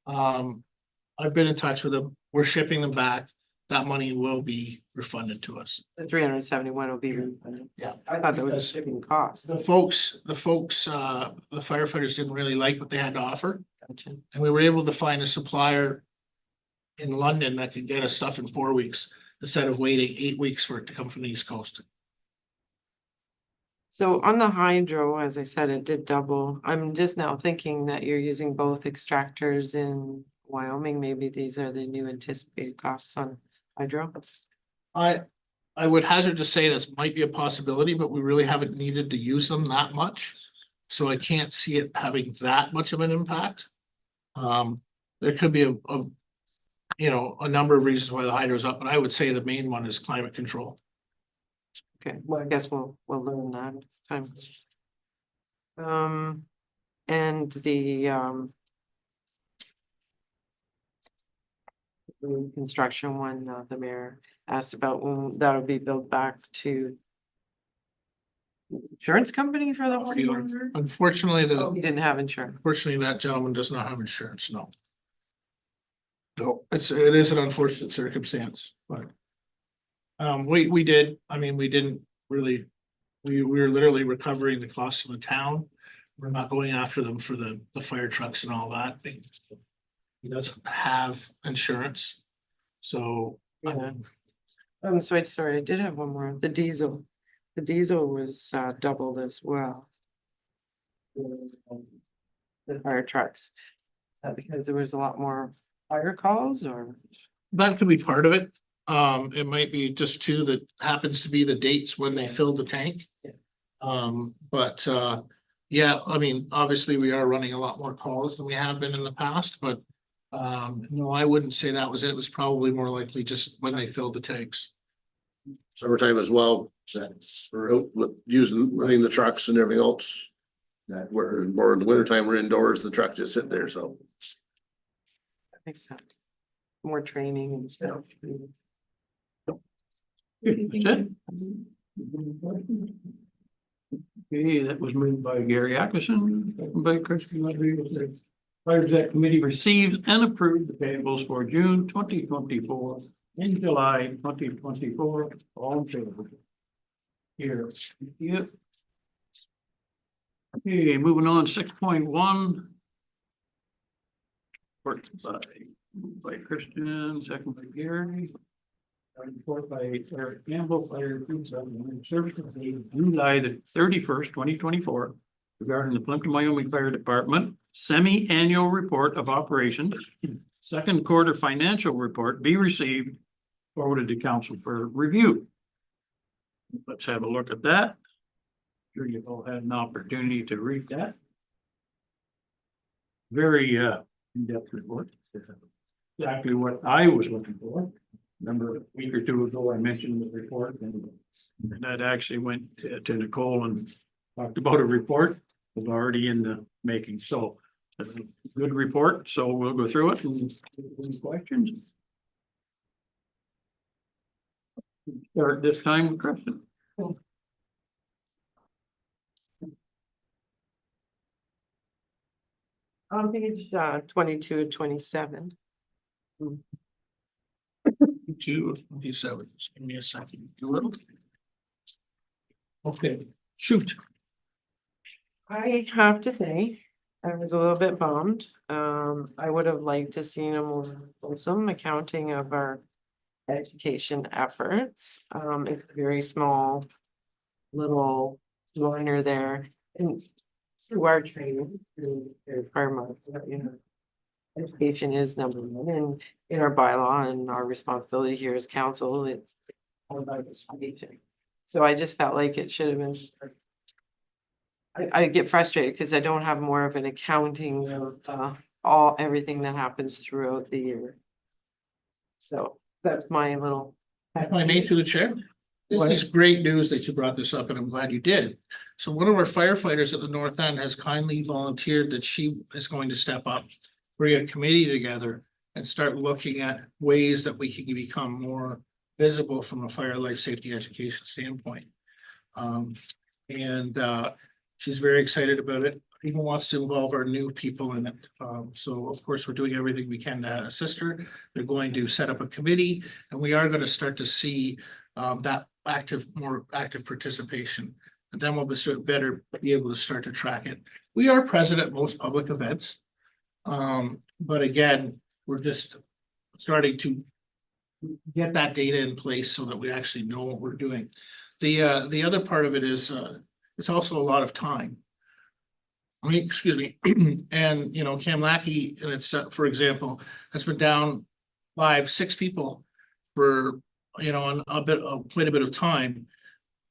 Speaker 3: I've been in touch with them. We're shipping them back. That money will be refunded to us.
Speaker 4: The 371 will be refunded.
Speaker 3: Yeah.
Speaker 4: I thought that was
Speaker 3: Because
Speaker 4: shipping costs.
Speaker 3: The firefighters didn't really like what they had to offer.
Speaker 4: Gotcha.
Speaker 3: And we were able to find a supplier in London that could get us stuff in 4 weeks instead of waiting 8 weeks for it to come from the East Coast.
Speaker 4: So on the hydro, as I said, it did double. I'm just now thinking that you're using both extractors in Wyoming. Maybe these are the new anticipated costs on hydro.
Speaker 3: I would hazard to say this might be a possibility, but we really haven't needed to use them that much. So I can't see it having that much of an impact. There could be a number of reasons why the hydro's up, but I would say the main one is climate control.
Speaker 4: Okay, well, I guess we'll learn that next time. And the construction one, the mayor asked about when that'll be billed back to insurance company for the homeowner?
Speaker 3: Unfortunately,
Speaker 4: Oh, he didn't have insurance.
Speaker 3: that gentleman does not have insurance, no. No, it is an unfortunate circumstance, but. We did, we didn't really, we were literally recovering the costs of the town. We're not going after them for the fire trucks and all that. He doesn't have insurance. So.
Speaker 4: Yeah. I'm sorry, I did have one more, the diesel. The diesel was doubled as well. The fire trucks. Is that because there was a lot more fire calls or?
Speaker 3: That could be part of it. It might be just two that happens to be the dates when they fill the tank. But yeah, obviously we are running a lot more calls than we have been in the past, but no, I wouldn't say that was it. It was probably more likely just when they filled the tanks.
Speaker 5: Summertime as well, that we're out with running the trucks and everything else. That we're more in the wintertime, we're indoors, the trucks just sit there, so.
Speaker 4: That makes sense. More training and stuff.
Speaker 1: That's it. Okay, that was moved by Gary Atkinson, second by Christie Rodriguez. Fire Exec Committee receives and approves the payables for June 2024 and July 2024. All in favor? Here. Yep. Okay, moving on, 6.1. Worked by Christian, second by Gary. Report by Eric Campbell, Fire Services, July the 31st, 2024, regarding the Plympton-Wyoming Fire Department semi-annual report of operations, second quarter financial report be received, forwarded to council for review. Let's have a look at that. Sure you've all had an opportunity to read that. Very in-depth report. Exactly what I was looking for. Remember a week or two ago, I mentioned the report and that actually went to Nicole and talked about a report that was already in the making. So it's a good report. So we'll go through it and any questions. Start this time with Kristen.
Speaker 4: On page 22 and 27.
Speaker 3: 2:27. Just give me a second. Okay, shoot.
Speaker 4: I have to say, I was a little bit bummed. I would have liked to seen a more wholesome accounting of our education efforts. It's a very small little liner there and through our training, through our month, education is number one and in our bylaw and our responsibility here as council, it's all about education. So I just felt like it should have been I get frustrated because I don't have more of an accounting of everything that happens throughout the year. So that's my little.
Speaker 3: If I may through the chair, this is great news that you brought this up, and I'm glad you did. So one of our firefighters at the north end has kindly volunteered that she is going to step up, bring a committee together and start looking at ways that we can become more visible from a fire life safety education standpoint. She's very excited about it, even wants to involve our new people in it. So of course, we're doing everything we can to assist her. They're going to set up a committee, and we are going to start to see that more active participation. And then we'll better be able to start to track it. We are present at most public events. But again, we're just starting to get that data in place so that we actually know what we're doing. The other part of it is it's also a lot of time. I mean, excuse me, and Cam Lackey, and it's for example, has been down 5-6 people for on quite a bit of time.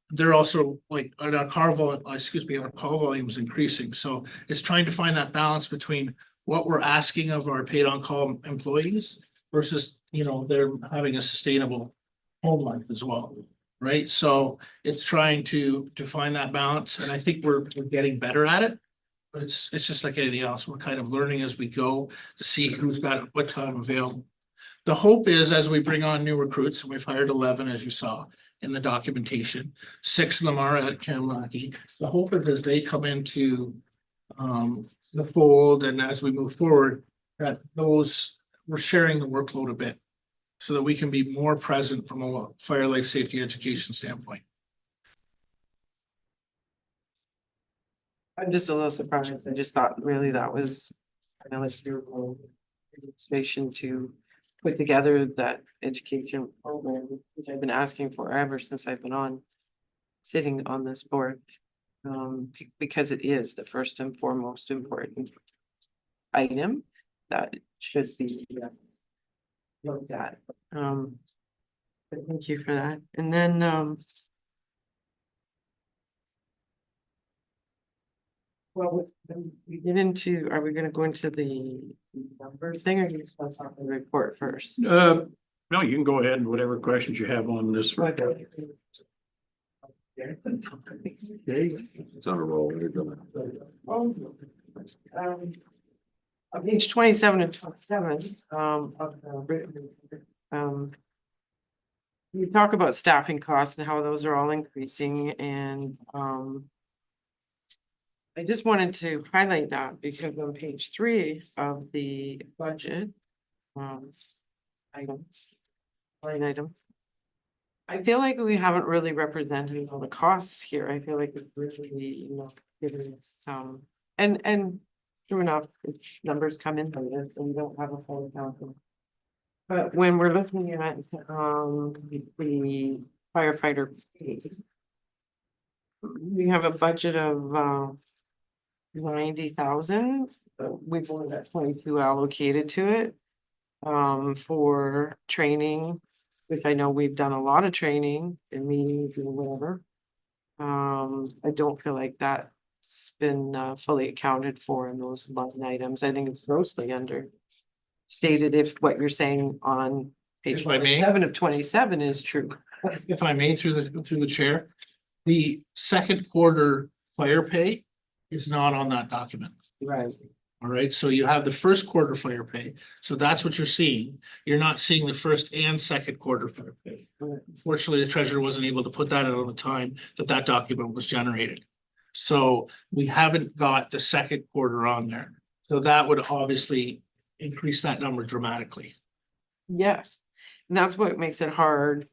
Speaker 3: They're also like our call volume's increasing. So it's trying to find that balance between what we're asking of our paid on call employees versus they're having a sustainable home life as well. Right. So it's trying to find that balance. And I think we're getting better at it. But it's just like anything else. We're kind of learning as we go to see who's got what time available. The hope is as we bring on new recruits, and we've hired 11, as you saw in the documentation, 6 of them are at Kanlaki. The hope is as they come into the fold and as we move forward, that we're sharing the workload a bit so that we can be more present from a fire life safety education standpoint.
Speaker 4: I'm just a little surprised. I just thought really that was kind of like your administration to put together that education program, which I've been asking for ever since I've been sitting on this board. Because it is the first and foremost important item that should be looked at. But thank you for that. And then well, we get into, are we going to go into the numbers thing, or you just want to talk about the report first?
Speaker 1: No, you can go ahead and whatever questions you have on this.
Speaker 4: Okay.
Speaker 2: It's on a roll. We're going.
Speaker 4: On page 27 and 27, of the written, you talk about staffing costs and how those are all increasing, and I just wanted to highlight that because on page 3 of the budget items, line item, I feel like we haven't really represented all the costs here. I feel like we've really, given some, and true enough, numbers come in later, so we don't have a full account. But when we're looking at the firefighter pay, we have a budget of 90,000. We've only got 22 allocated to it for training, which I know we've done a lot of training and meetings and whatever. I don't feel like that's been fully accounted for in those line items. I think it's grossly understated if what you're saying on page
Speaker 3: If I may?
Speaker 4: 27 of 27 is true.
Speaker 3: If I may, through the chair, the second quarter fire pay is not on that document.
Speaker 4: Right.
Speaker 3: All right, so you have the first quarter fire pay, so that's what you're seeing. You're not seeing the first and second quarter fire pay. Unfortunately, the treasurer wasn't able to put that out at the time that document was generated. So we haven't got the second quarter on there. So that would obviously increase that number dramatically.
Speaker 4: Yes, and that's what makes it hard.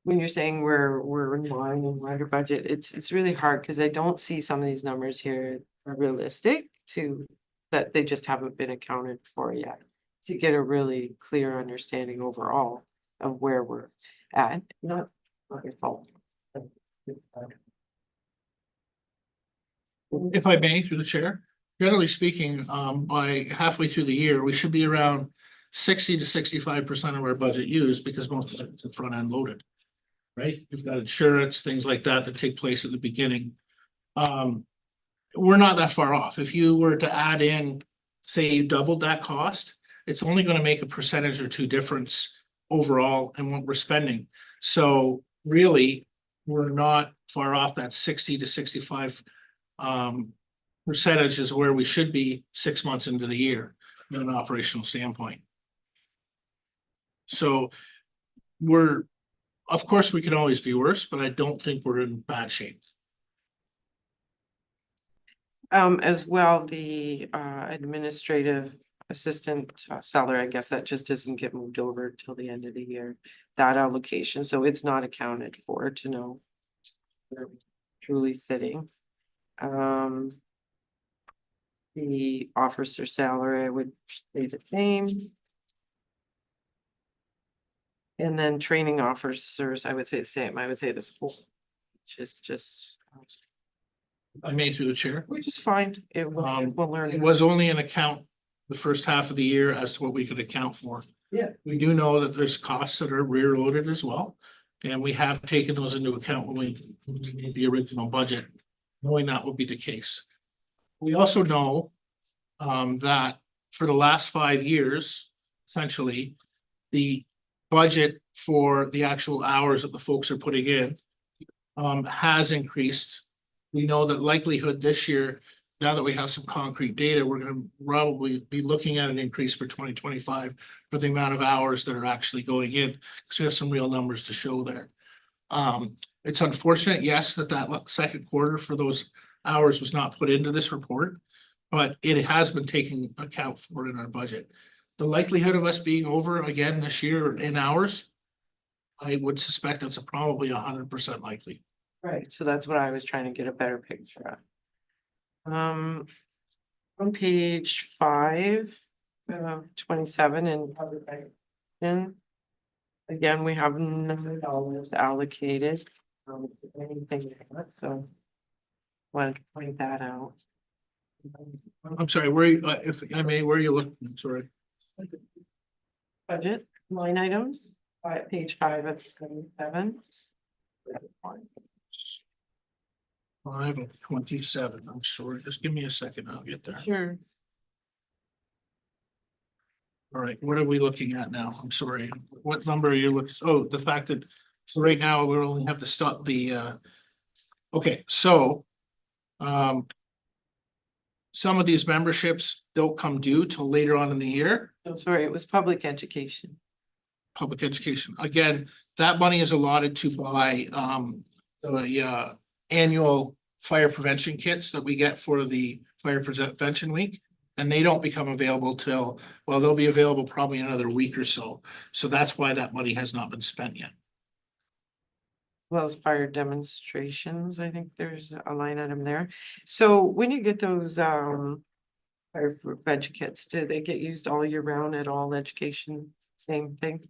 Speaker 4: When you're saying we're in line and we're under budget, it's really hard because I don't see some of these numbers here are realistic that they just haven't been accounted for yet to get a really clear understanding overall of where we're at. Not your fault.
Speaker 3: If I may, through the chair, generally speaking, by halfway through the year, we should be around 60 to 65% of our budget used because most of it's front end loaded. right? You've got insurance, things like that that take place at the beginning. We're not that far off. If you were to add in, say you doubled that cost, it's only gonna make a percentage or two difference overall in what we're spending. So really, we're not far off that 60 to 65 percentage is where we should be 6 months into the year from an operational standpoint. So of course, we could always be worse, but I don't think we're in bad shape.
Speaker 4: As well, the administrative assistant salary, I guess that just doesn't get moved over till the end of the year. That allocation, so it's not accounted for to know where we're truly sitting. The officer salary would stay the same. And then training officers, I would say the same. I would say this whole, which is just,
Speaker 3: I made through the chair.
Speaker 4: which is fine. It will, we'll learn.
Speaker 3: It was only an account the first half of the year as to what we could account for.
Speaker 4: Yeah.
Speaker 3: We do know that there's costs that are rear loaded as well. And we have taken those into account when we made the original budget, knowing that would be the case. We also know that for the last 5 years, essentially, the budget for the actual hours that the folks are putting in has increased. We know that likelihood this year, now that we have some concrete data, we're gonna probably be looking at an increase for 2025 for the amount of hours that are actually going in, because we have some real numbers to show there. It's unfortunate, yes, that second quarter for those hours was not put into this report, but it has been taken account for in our budget. The likelihood of us being over again this year in hours, I would suspect that's probably 100% likely.
Speaker 4: Right, so that's what I was trying to get a better picture of. On page 5, 27 in public education. Again, we have $9 allocated. Anything like so. Wanted to point that out.
Speaker 3: I'm sorry, where, if I may, where are you looking? Sorry.
Speaker 4: Budget line items, page 5 of 27.
Speaker 3: 5 of 27, I'm sorry, just give me a second, I'll get there.
Speaker 4: Sure.
Speaker 3: All right, what are we looking at now? I'm sorry, what number are you looking, oh, the fact that, so right now we only have to stop the, okay, so. Some of these memberships don't come due till later on in the year.
Speaker 4: I'm sorry, it was public education.
Speaker 3: Public education, again, that money is allotted to buy, the, annual fire prevention kits that we get for the fire prevention week. And they don't become available till, well, they'll be available probably in another week or so. So that's why that money has not been spent yet.
Speaker 4: Well as fire demonstrations, I think there's a line item there. So when you get those fire prevention kits, do they get used all year round at all education? Same thing?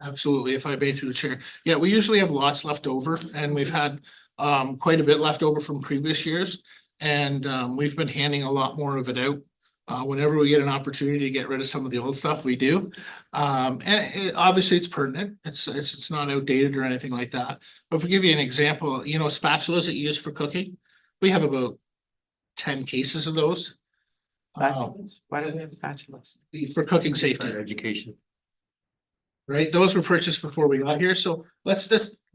Speaker 3: Absolutely, if I may through the chair. Yeah, we usually have lots left over and we've had quite a bit left over from previous years. And we've been handing a lot more of it out. Whenever we get an opportunity to get rid of some of the old stuff, we do. Obviously it's pertinent. It's not outdated or anything like that. But to give you an example, you know, spatulas that you use for cooking, we have about 10 cases of those.
Speaker 4: Spatulas? Why don't we have spatulas?
Speaker 3: For cooking safety.
Speaker 6: Education.
Speaker 3: Right, those were purchased before we got here, so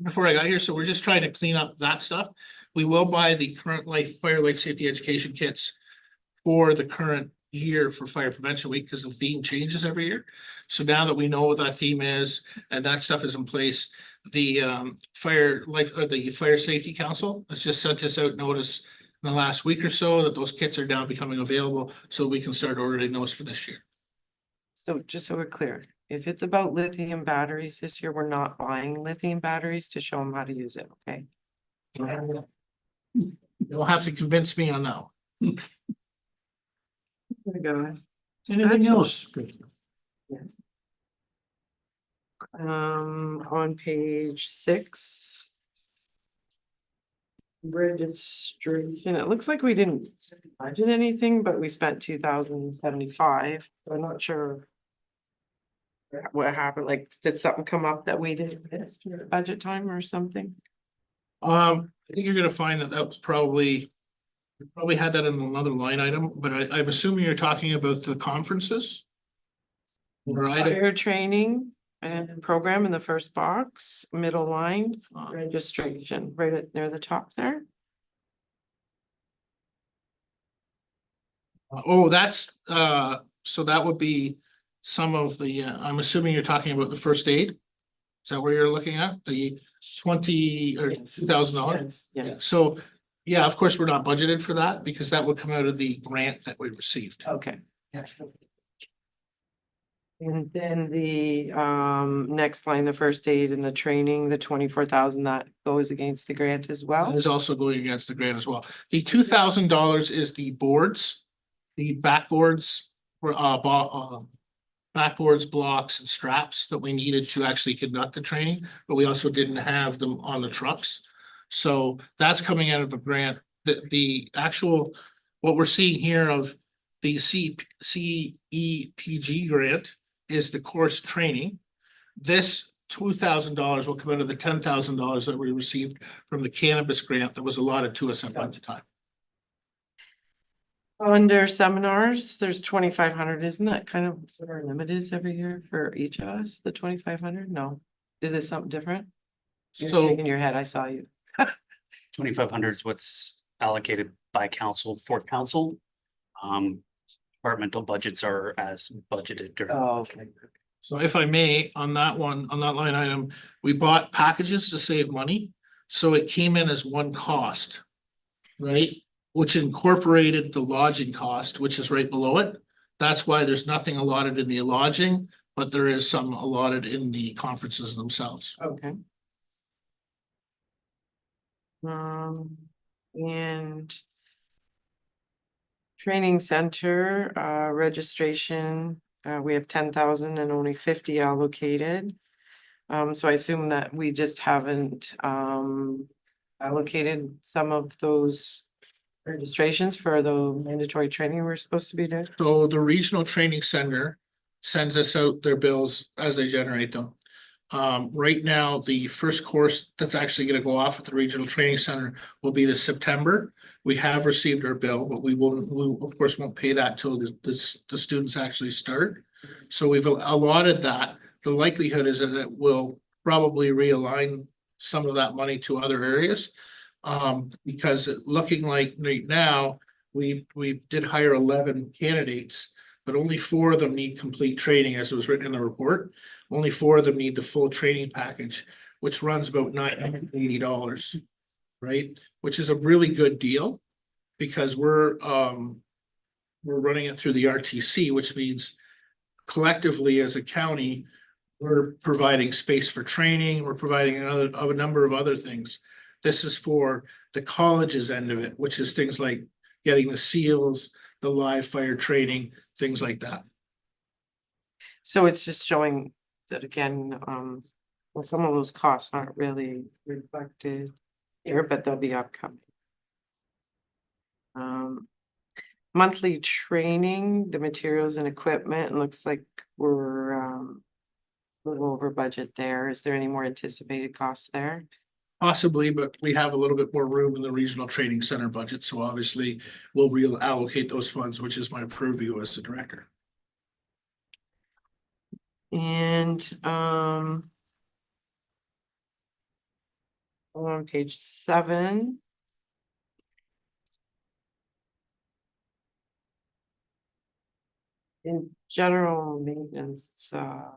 Speaker 3: before I got here, so we're just trying to clean up that stuff. We will buy the current fire life safety education kits for the current year for fire prevention week, because the theme changes every year. So now that we know what that theme is and that stuff is in place, the the fire safety council has just sent us out notice in the last week or so that those kits are now becoming available, so we can start ordering those for this year.
Speaker 4: So just so we're clear, if it's about lithium batteries this year, we're not buying lithium batteries to show them how to use it, okay?
Speaker 3: You'll have to convince me on that one.
Speaker 1: Anything else?
Speaker 4: On page 6. Registration, it looks like we didn't budget anything, but we spent 2,075, so I'm not sure. What happened? Like, did something come up that we didn't miss at budget time or something?
Speaker 3: I think you're gonna find that that was probably. We probably had that in another line item, but I'm assuming you're talking about the conferences. Right,
Speaker 4: Fire training and program in the first box, middle line, registration, right at near the top there.
Speaker 3: oh, that's, so that would be some of the, I'm assuming you're talking about the first aid? Is that where you're looking at, the 20 or
Speaker 4: Yes.
Speaker 3: $2,000?
Speaker 4: Yeah,
Speaker 3: So, yeah, of course, we're not budgeted for that because that would come out of the grant that we received.
Speaker 4: okay. And then the next line, the first aid and the training, the 24,000 that goes against the grant as
Speaker 3: That
Speaker 4: well.
Speaker 3: is also going against the grant as well. The $2,000 is the boards, the backboards, for backboards, blocks and straps that we needed to actually conduct the training, but we also didn't have them on the trucks. So that's coming out of the grant. The actual, what we're seeing here of the CEPG grant is the course training. This $2,000 will come out of the $10,000 that we received from the cannabis grant that was allotted to us at budget time.
Speaker 4: Under seminars, there's 2,500, isn't that kind of what our limit is every year for each of us, the 2,500? No, is this something different? You're
Speaker 3: So
Speaker 4: shaking your head, I saw you.
Speaker 6: 2,500 is what's allocated by council for council. Departmental budgets are as budgeted.
Speaker 4: Oh, okay.
Speaker 3: So if I may, on that one, on that line item, we bought packages to save money. So it came in as one cost. Right, which incorporated the lodging cost, which is right below it. That's why there's nothing allotted in the lodging, but there is some allotted in the conferences themselves.
Speaker 4: Okay. And training center, registration, we have 10,000 and only 50 allocated. So I assume that we just haven't, allocated some of those registrations for the mandatory training we're supposed to be doing.
Speaker 3: So the regional training center sends us out their bills as they generate them. Right now, the first course that's actually gonna go off at the regional training center will be this September. We have received our bill, but we of course won't pay that till the students actually start. So we've allotted that. The likelihood is that we'll probably realign some of that money to other areas. Because looking like right now, we did hire 11 candidates, but only 4 of them need complete training, as it was written in the report. Only 4 of them need the full training package, which runs about $980, right? Which is a really good deal because we're running it through the RTC, which means collectively as a county, we're providing space for training, we're providing a number of other things. This is for the college's end of it, which is things like getting the SEALs, the live fire training, things like that.
Speaker 4: So it's just showing that again, well, some of those costs aren't really reflected here, but they'll be upcoming. Monthly training, the materials and equipment, it looks like we're a little over budget there. Is there any more anticipated costs there?
Speaker 3: Possibly, but we have a little bit more room in the regional training center budget, so obviously we'll reallocate those funds, which is my purview as the director.
Speaker 4: And on page 7. In general maintenance, I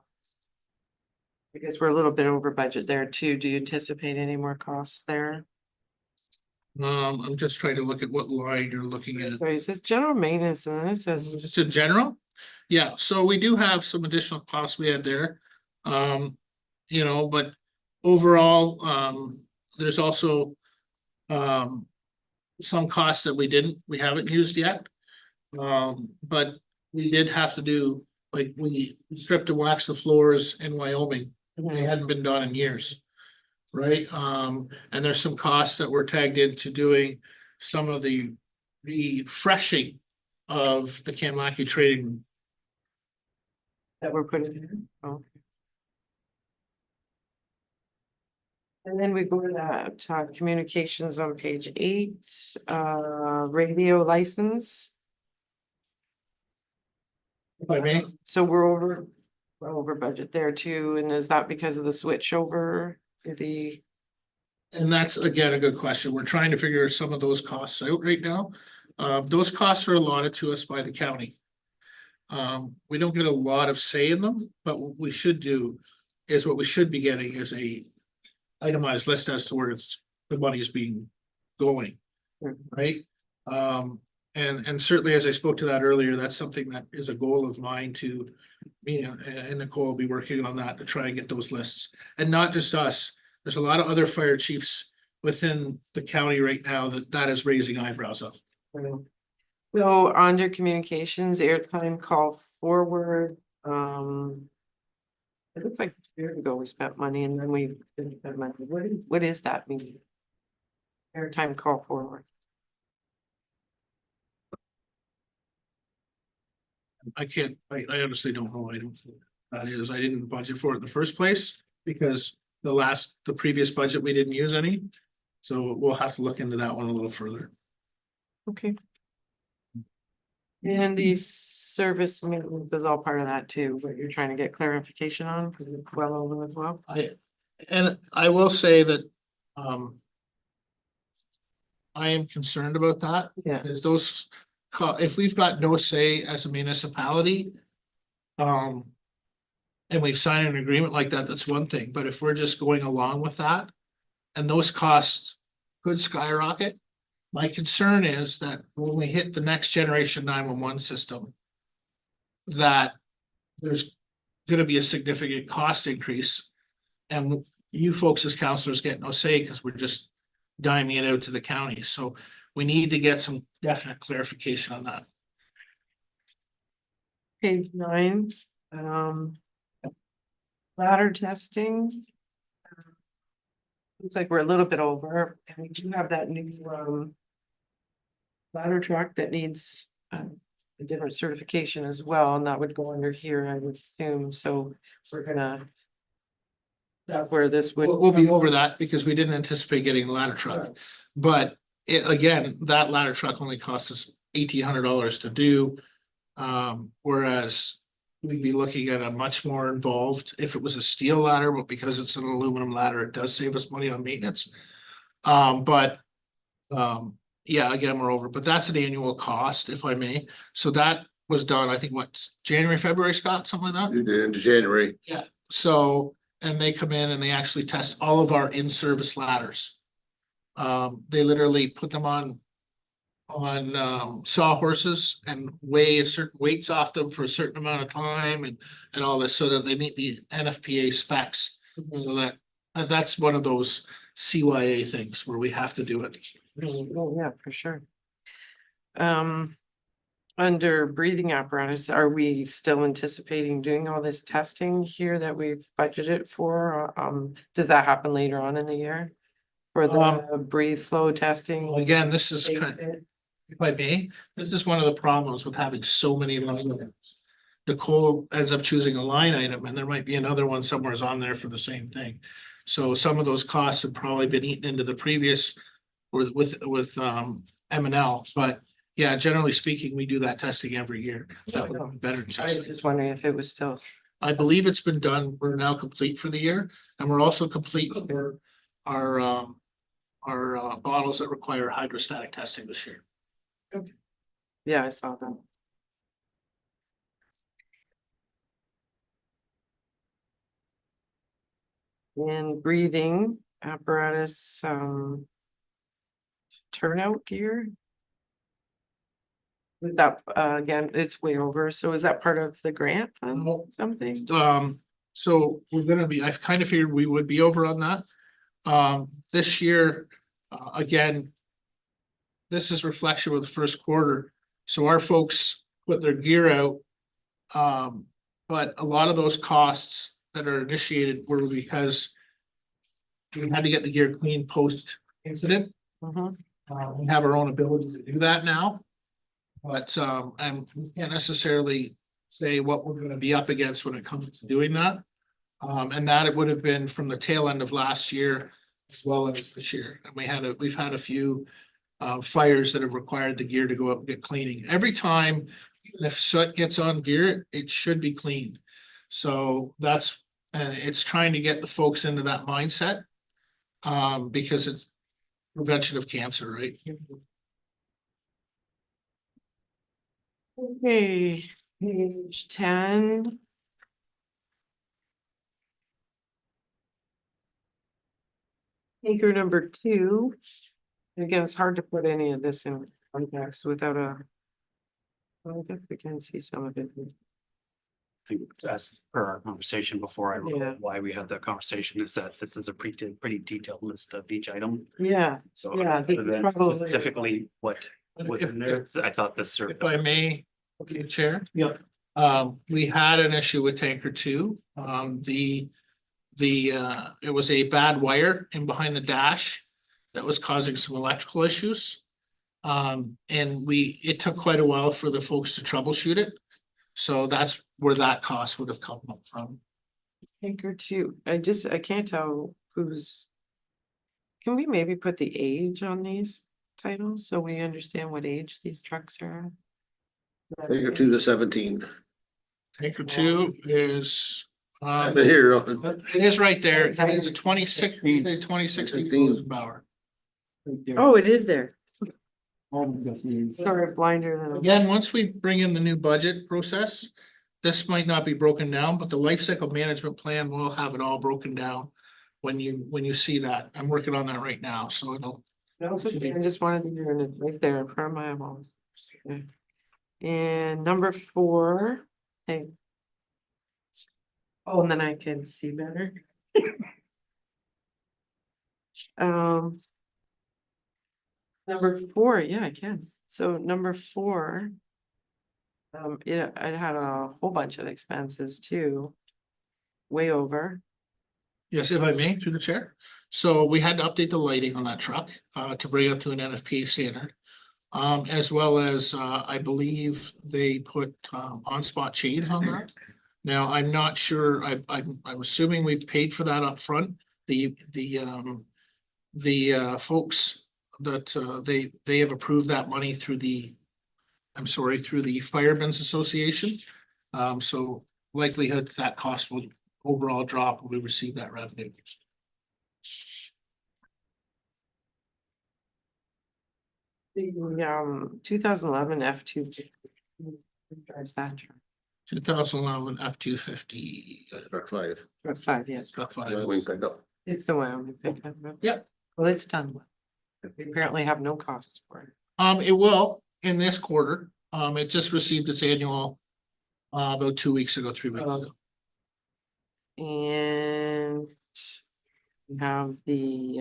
Speaker 4: guess we're a little bit over budget there too. Do you anticipate any more costs there?
Speaker 3: I'm just trying to look at what line you're looking at.
Speaker 4: So it says general maintenance and then it says,
Speaker 3: Just in general? Yeah, so we do have some additional costs we had there. You know, but overall, there's also some costs that we haven't used yet. But we did have to do, like, we stripped and waxed the floors in Wyoming. They hadn't been done in years. Right, and there's some costs that were tagged into doing some of the refreshing of the Kanlaki training room.
Speaker 4: That we're putting in? Okay. And then we go to that, communications on page 8, radio license.
Speaker 3: If I may,
Speaker 4: So we're over budget there too, and is that because of the switch over the?
Speaker 3: and that's again a good question. We're trying to figure some of those costs out right now. Those costs are allotted to us by the county. We don't get a lot of say in them, but what we should do is what we should be getting is a itemized list as to where the money's being going, right? And certainly, as I spoke to that earlier, that's something that is a goal of mine to, you know, and Nicole will be working on that to try and get those lists. And not just us, there's a lot of other fire chiefs within the county right now that is raising eyebrows of.
Speaker 4: So under communications, airtime call forward, it looks like 2 years ago we spent money and then we didn't spend money. What is that mean? Airtime call forward.
Speaker 3: I honestly don't know. I don't, that is, I didn't budget for it in the first place because the previous budget, we didn't use any. So we'll have to look into that one a little further.
Speaker 4: Okay. And the service maintenance is all part of that too, what you're trying to get clarification on, because it's well over as well.
Speaker 3: And I will say that, I am concerned about that.
Speaker 4: Yeah.
Speaker 3: Because those, if we've got no say as a municipality. And we've signed an agreement like that, that's one thing, but if we're just going along with that. And those costs could skyrocket. My concern is that when we hit the next generation 911 system. That there's gonna be a significant cost increase. And you folks as counselors get no say because we're just diming it out to the county, so we need to get some definite clarification on that.
Speaker 4: Page 9, ladder testing. Looks like we're a little bit over, and we do have that new ladder truck that needs a different certification as well, and that would go under here, I would assume, so we're gonna. That's where this would.
Speaker 3: We'll be over that because we didn't anticipate getting a ladder truck, but again, that ladder truck only costs us $1,800 to do. Whereas we'd be looking at a much more involved, if it was a steel ladder, but because it's an aluminum ladder, it does save us money on maintenance. Yeah, again, we're over, but that's an annual cost, if I may. So that was done, I think, what, January, February, Scott, something like that?
Speaker 5: You did into January.
Speaker 3: Yeah, so, and they come in and they actually test all of our in-service ladders. They literally put them on sawhorses and weigh a certain weights off them for a certain amount of time and all this, so that they meet the NFPA specs. So that's one of those CYA things where we have to do it.
Speaker 4: Oh, yeah, for sure. Under breathing apparatus, are we still anticipating doing all this testing here that we've budgeted for? Does that happen later on in the year? For the breathe flow testing?
Speaker 3: Again, this is if I may, this is one of the problems with having so many line items. Nicole ends up choosing a line item and there might be another one somewhere's on there for the same thing. So some of those costs have probably been eaten into the previous with M&L, but yeah, generally speaking, we do that testing every year. That would be better
Speaker 4: I was
Speaker 3: testing.
Speaker 4: just wondering if it was still.
Speaker 3: I believe it's been done. We're now complete for the year and we're also complete for our bottles that require hydrostatic testing this year.
Speaker 4: Yeah, I saw that. And breathing apparatus, turnout gear. Was that, again, it's way over, so is that part of the grant fund,
Speaker 3: No.
Speaker 4: something?
Speaker 3: So we're gonna be, I've kind of figured we would be over on that. This year, again. This is reflection of the first quarter, so our folks put their gear out. But a lot of those costs that are initiated were because. We had to get the gear clean post incident.
Speaker 4: Mhm.
Speaker 3: We have our own ability to do that now. But and we can't necessarily say what we're gonna be up against when it comes to doing that. And that it would have been from the tail end of last year as well as this year. And we've had a few fires that have required the gear to go up and get cleaning. Every time if soot gets on gear, it should be cleaned. So that's, and it's trying to get the folks into that mindset. Because it's prevention of cancer, right?
Speaker 4: Okay, page 10. Anchor number 2. Again, it's hard to put any of this in context without a. Well, I guess we can see some of it.
Speaker 6: I think as per our conversation before, I
Speaker 4: Yeah.
Speaker 6: recall why we had that conversation is that this is a pretty detailed list of each item.
Speaker 4: Yeah,
Speaker 6: So
Speaker 4: Yeah, this
Speaker 6: other
Speaker 4: is
Speaker 6: than
Speaker 4: probably-
Speaker 6: specifically what was in there, I thought this served.
Speaker 3: If I may, okay, Chair.
Speaker 6: Yep.
Speaker 3: We had an issue with tanker 2. It was a bad wire in behind the dash that was causing some electrical issues. And it took quite a while for the folks to troubleshoot it. So that's where that cost would have come up from.
Speaker 4: Anchor 2. I can't tell who's. Can we maybe put the age on these titles so we understand what age these trucks are?
Speaker 5: Figure 2 to 17.
Speaker 3: Tanker 2 is,
Speaker 5: I've been here.
Speaker 3: it is right there. It is a 2016 Bauer.
Speaker 4: Oh, it is there. Sorry, blinder than.
Speaker 3: Again, once we bring in the new budget process, this might not be broken down, but the life cycle management plan will have it all broken down. When you see that, I'm working on that right now, so it'll.
Speaker 4: No, it's okay. I just wanted to hear it right there in front of my eyeballs. Okay. And number 4. Hey. Oh, and then I can see better. Number 4, yeah, I can. So number 4. It had a whole bunch of expenses too. Way over.
Speaker 3: Yes, if I may, through the chair. So we had to update the lighting on that truck to bring it up to an NFPA standard. As well as I believe they put on-spot shades on that. Now, I'm not sure, I'm assuming we've paid for that up front. The folks that they have approved that money through the Firemen's Association. So likelihood that cost will overall drop when we receive that revenue.
Speaker 4: The 2011 F2 drives that truck.
Speaker 3: 2011 F-250.
Speaker 5: Truck 5.
Speaker 4: Truck 5, yes.
Speaker 3: Truck five.
Speaker 5: Wyoming pickup.
Speaker 4: It's the Wyoming pickup.
Speaker 3: Yep.
Speaker 4: Well, it's done. We apparently have no costs for it.
Speaker 3: It will in this quarter. It just received its annual about 2 weeks ago, 3 weeks ago.
Speaker 4: And we have the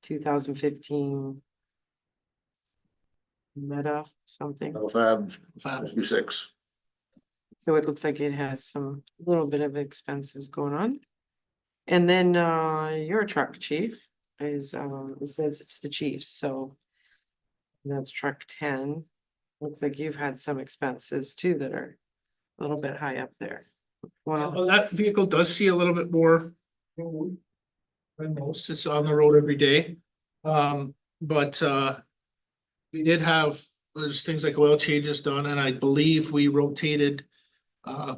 Speaker 4: 2015 Meta something.
Speaker 5: Fab
Speaker 3: Fab.
Speaker 5: 6.
Speaker 4: So it looks like it has some little bit of expenses going on. And then your truck chief is it says it's the chief's, so that's truck 10. Looks like you've had some expenses too that are a little bit high up there.
Speaker 3: Well,
Speaker 4: Well,
Speaker 3: that vehicle does see a little bit more than most. It's on the road every day. But we did have, there's things like oil changes done, and I believe we rotated.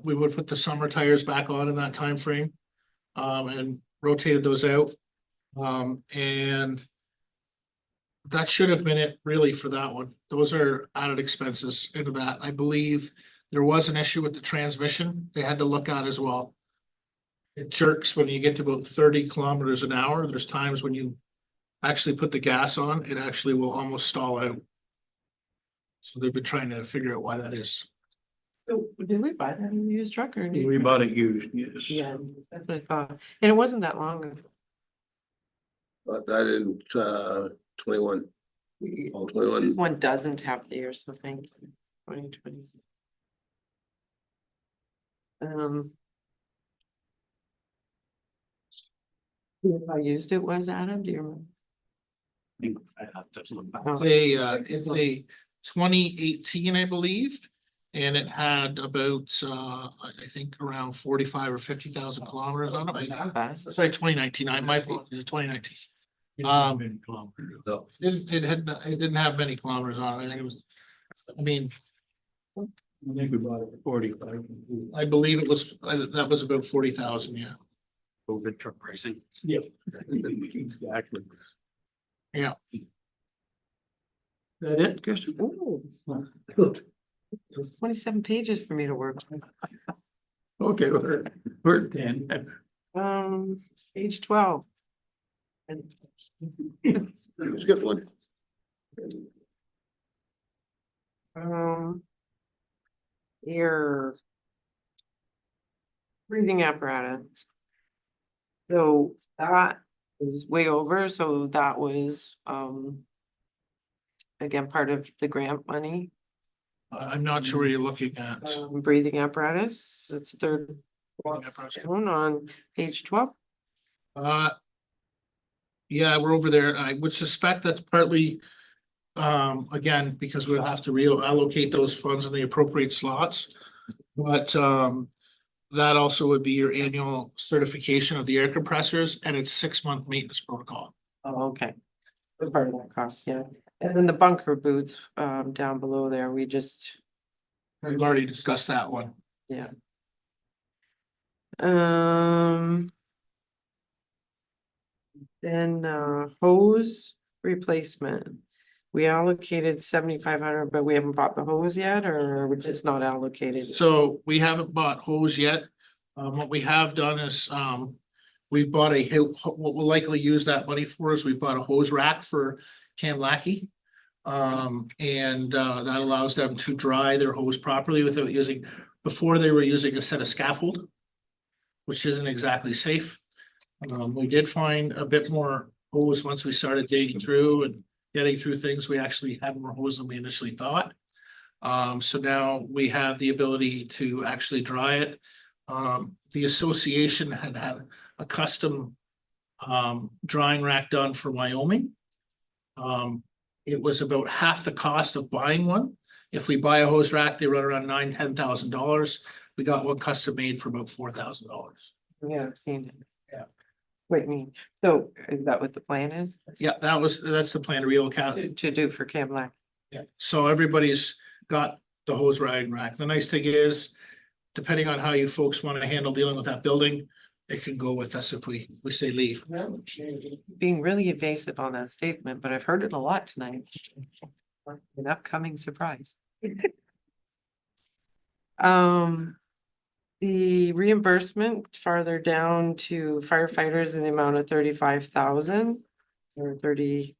Speaker 3: We would put the summer tires back on in that time frame, and rotated those out. And that should have been it really for that one. Those are added expenses into that. I believe there was an issue with the transmission they had to look at as well. It jerks when you get to about 30 kilometers an hour. There's times when you actually put the gas on, it actually will almost stall out. So they've been trying to figure out why that is.
Speaker 4: so did we buy that in a used truck or?
Speaker 1: We bought it used, yes.
Speaker 4: Yeah, that's what I thought. And it wasn't that long ago.
Speaker 5: But that in 21. Oh, 21.
Speaker 4: This one doesn't have the year, so thank you. 2020. If I used it was Adam, do you remember?
Speaker 6: I think I have to look back.
Speaker 4: Oh.
Speaker 3: It's a 2018, I believe. And it had about, I think around 45 or 50,000 kilometers on it.
Speaker 4: Not bad.
Speaker 3: Sorry, 2019, I might be, it's 2019. It didn't have many kilometers on it. I think it was, I mean,
Speaker 1: I think we bought it for 45.
Speaker 3: I believe it was, that was about 40,000, yeah.
Speaker 6: COVID truck pricing.
Speaker 1: Yep. Exactly.
Speaker 3: Yeah.
Speaker 1: That it, Kristen?
Speaker 4: Ooh,
Speaker 1: Good.
Speaker 4: 27 pages for me to work with.
Speaker 1: Okay, we're at 10.
Speaker 4: Page 12. And
Speaker 5: It's a good one.
Speaker 4: Your breathing apparatus. So that is way over, so that was, again, part of the grant money,
Speaker 3: I'm not sure what you're looking at.
Speaker 4: breathing apparatus, it's third one on page 12.
Speaker 3: Yeah, we're over there. I would suspect that's partly, again, because we'll have to reallocate those funds in the appropriate slots. But, that also would be your annual certification of the air compressors and its 6-month maintenance protocol.
Speaker 4: Oh, okay. The part of that cost, yeah. And then the bunker boots, down below there, we just,
Speaker 3: We've already discussed that one.
Speaker 4: yeah. Then hose replacement. We allocated 7,500, but we haven't bought the hose yet, or we're just not allocated?
Speaker 3: So we haven't bought hose yet. What we have done is, we've bought what we'll likely use that money for is we bought a hose rack for Cam Lackey. And that allows them to dry their hose properly without using, before they were using a set of scaffold, which isn't exactly safe. We did find a bit more hose once we started digging through and getting through things. We actually had more hose than we initially thought. So now we have the ability to actually dry it. The association had a custom drying rack done for Wyoming. It was about half the cost of buying one. If we buy a hose rack, they run around $9,000-10,000. We got one custom made for about $4,000.
Speaker 4: Yeah, I've seen it.
Speaker 3: Yeah.
Speaker 4: Wait, so is that what the plan is
Speaker 3: Yeah, that's the plan to relocate.
Speaker 4: to do for Cam Lack?
Speaker 3: Yeah, so everybody's got the hose riding rack. The nice thing is, depending on how you folks want to handle dealing with that building, it can go with us if we say leave.
Speaker 4: Being really evasive on that statement, but I've heard it a lot tonight. An upcoming surprise. The reimbursement farther down to firefighters in the amount of 35,000 or 30.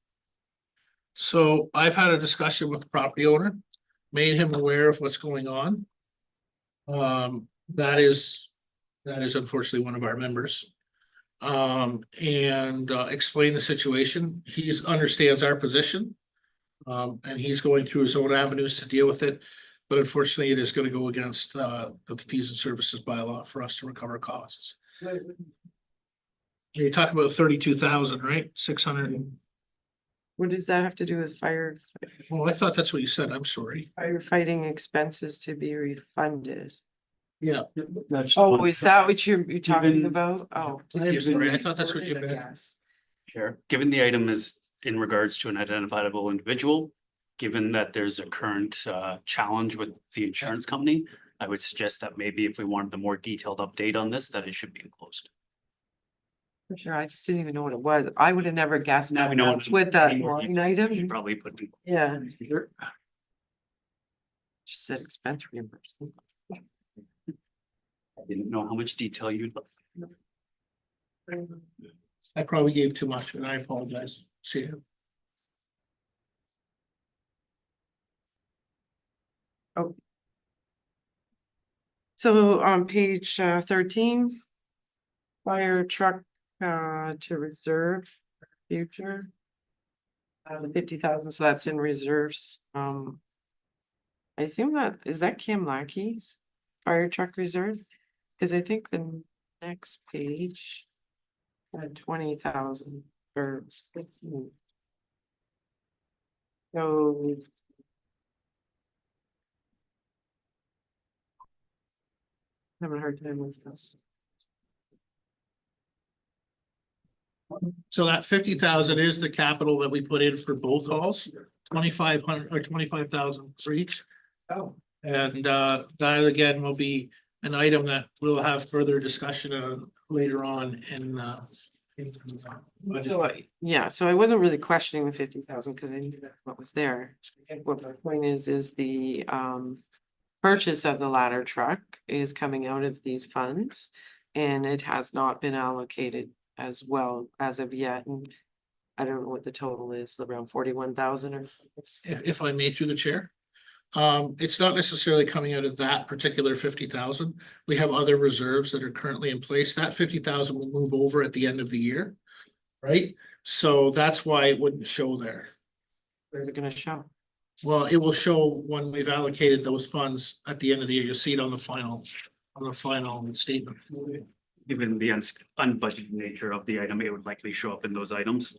Speaker 3: So I've had a discussion with the property owner, made him aware of what's going on. That is unfortunately one of our members. And explain the situation. He understands our position. And he's going through his own avenues to deal with it. But unfortunately, it is going to go against the fees and services bylaw for us to recover costs. You're talking about 32,000, right? 600.
Speaker 4: What does that have to do with
Speaker 3: Well, I thought that's what you said. I'm sorry.
Speaker 4: firefighting expenses to be refunded?
Speaker 3: Yeah.
Speaker 1: That's.
Speaker 4: Oh, is that what you're talking
Speaker 6: Given-
Speaker 4: about? Oh.
Speaker 3: I'm sorry. I thought that's what you meant.
Speaker 4: Yes.
Speaker 6: Sure. Given the item is in regards to an identifiable individual, given that there's a current challenge with the insurance company, I would suggest that maybe if we wanted a more detailed update on this, that it should be enclosed.
Speaker 4: For sure, I just didn't even know what it was. I would have never guessed
Speaker 6: Now
Speaker 4: that.
Speaker 6: we know
Speaker 4: That's with that
Speaker 6: more
Speaker 4: line
Speaker 6: details, we
Speaker 4: item.
Speaker 6: should probably put.
Speaker 4: Yeah, just said expense reimbursement.
Speaker 6: I didn't know how much detail you'd like.
Speaker 3: I probably gave too much and I apologize. See you.
Speaker 4: So on page 13. Fire truck to reserve future. The 50,000, so that's in reserves. I assume is that Kim Lackey's fire truck reserve? Cause I think the next page. Had 20,000 or 15. So. Having a hard time with this.
Speaker 3: So that 50,000 is the capital that we put in for both halls, 2,500 or 25,000 for each.
Speaker 4: Oh.
Speaker 3: And that again will be an item that we'll have further discussion on later on in
Speaker 4: So so I wasn't really questioning the 50,000 because I knew that's what was there. I think what my point is the purchase of the ladder truck is coming out of these funds. And it has not been allocated as well as of yet, and I don't know what the total is, around 41,000 or something.
Speaker 3: if I may through the chair. It's not necessarily coming out of that particular 50,000. We have other reserves that are currently in place. That 50,000 will move over at the end of the year. Right? So that's why it wouldn't show there.
Speaker 4: Where's it gonna show?
Speaker 3: Well, it will show when we've allocated those funds at the end of the year. You'll see it on the final statement.
Speaker 6: Given the unbudgeted nature of the item, it would likely show up in those items.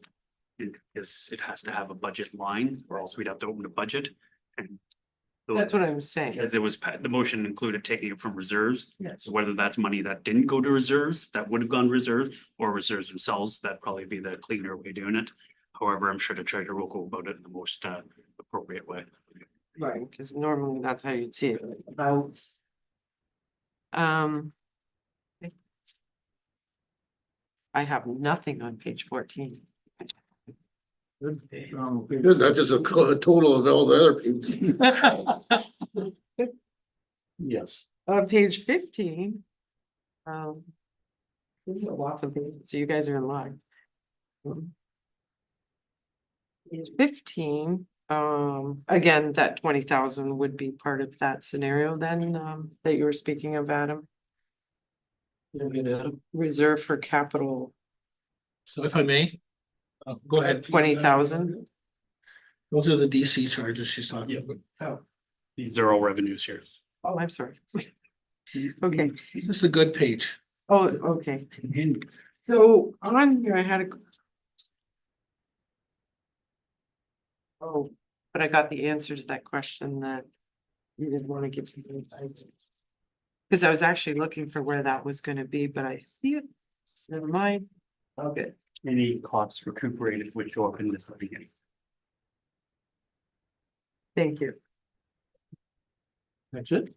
Speaker 6: Because it has to have a budget line, or else we'd have to open a budget. And
Speaker 4: That's what I'm saying.
Speaker 6: As it was, the motion included taking it from reserves.
Speaker 4: Yes.
Speaker 6: So whether that's money that didn't go to reserves, that would have gone reserves, or reserves themselves, that'd probably be the cleaner way of doing it. However, I'm sure the treasurer will go about it in the most appropriate way.
Speaker 4: Right, because normally that's how you'd see it, about. I have nothing on page 14.
Speaker 5: Good, that's just a total of all the other people.
Speaker 1: Yes.
Speaker 4: On page 15. These are lots of pages, so you guys are in line. Page 15, again, that 20,000 would be part of that scenario then, that you were speaking of, Adam. Reserve for capital,
Speaker 3: So if I may. Go ahead.
Speaker 4: 20,000.
Speaker 3: Those are the DC charges she's talking about.
Speaker 6: These are all revenues here.
Speaker 4: Oh, I'm sorry. Okay,
Speaker 3: This is the good page.
Speaker 4: oh, okay. So on here, I had a. Oh, but I got the answer to that question that you didn't want to give me. Because I was actually looking for where that was gonna be, but I see it. Never mind. Okay.
Speaker 6: Any costs recuperated would show up in this beginning.
Speaker 4: Thank you.
Speaker 1: That's it.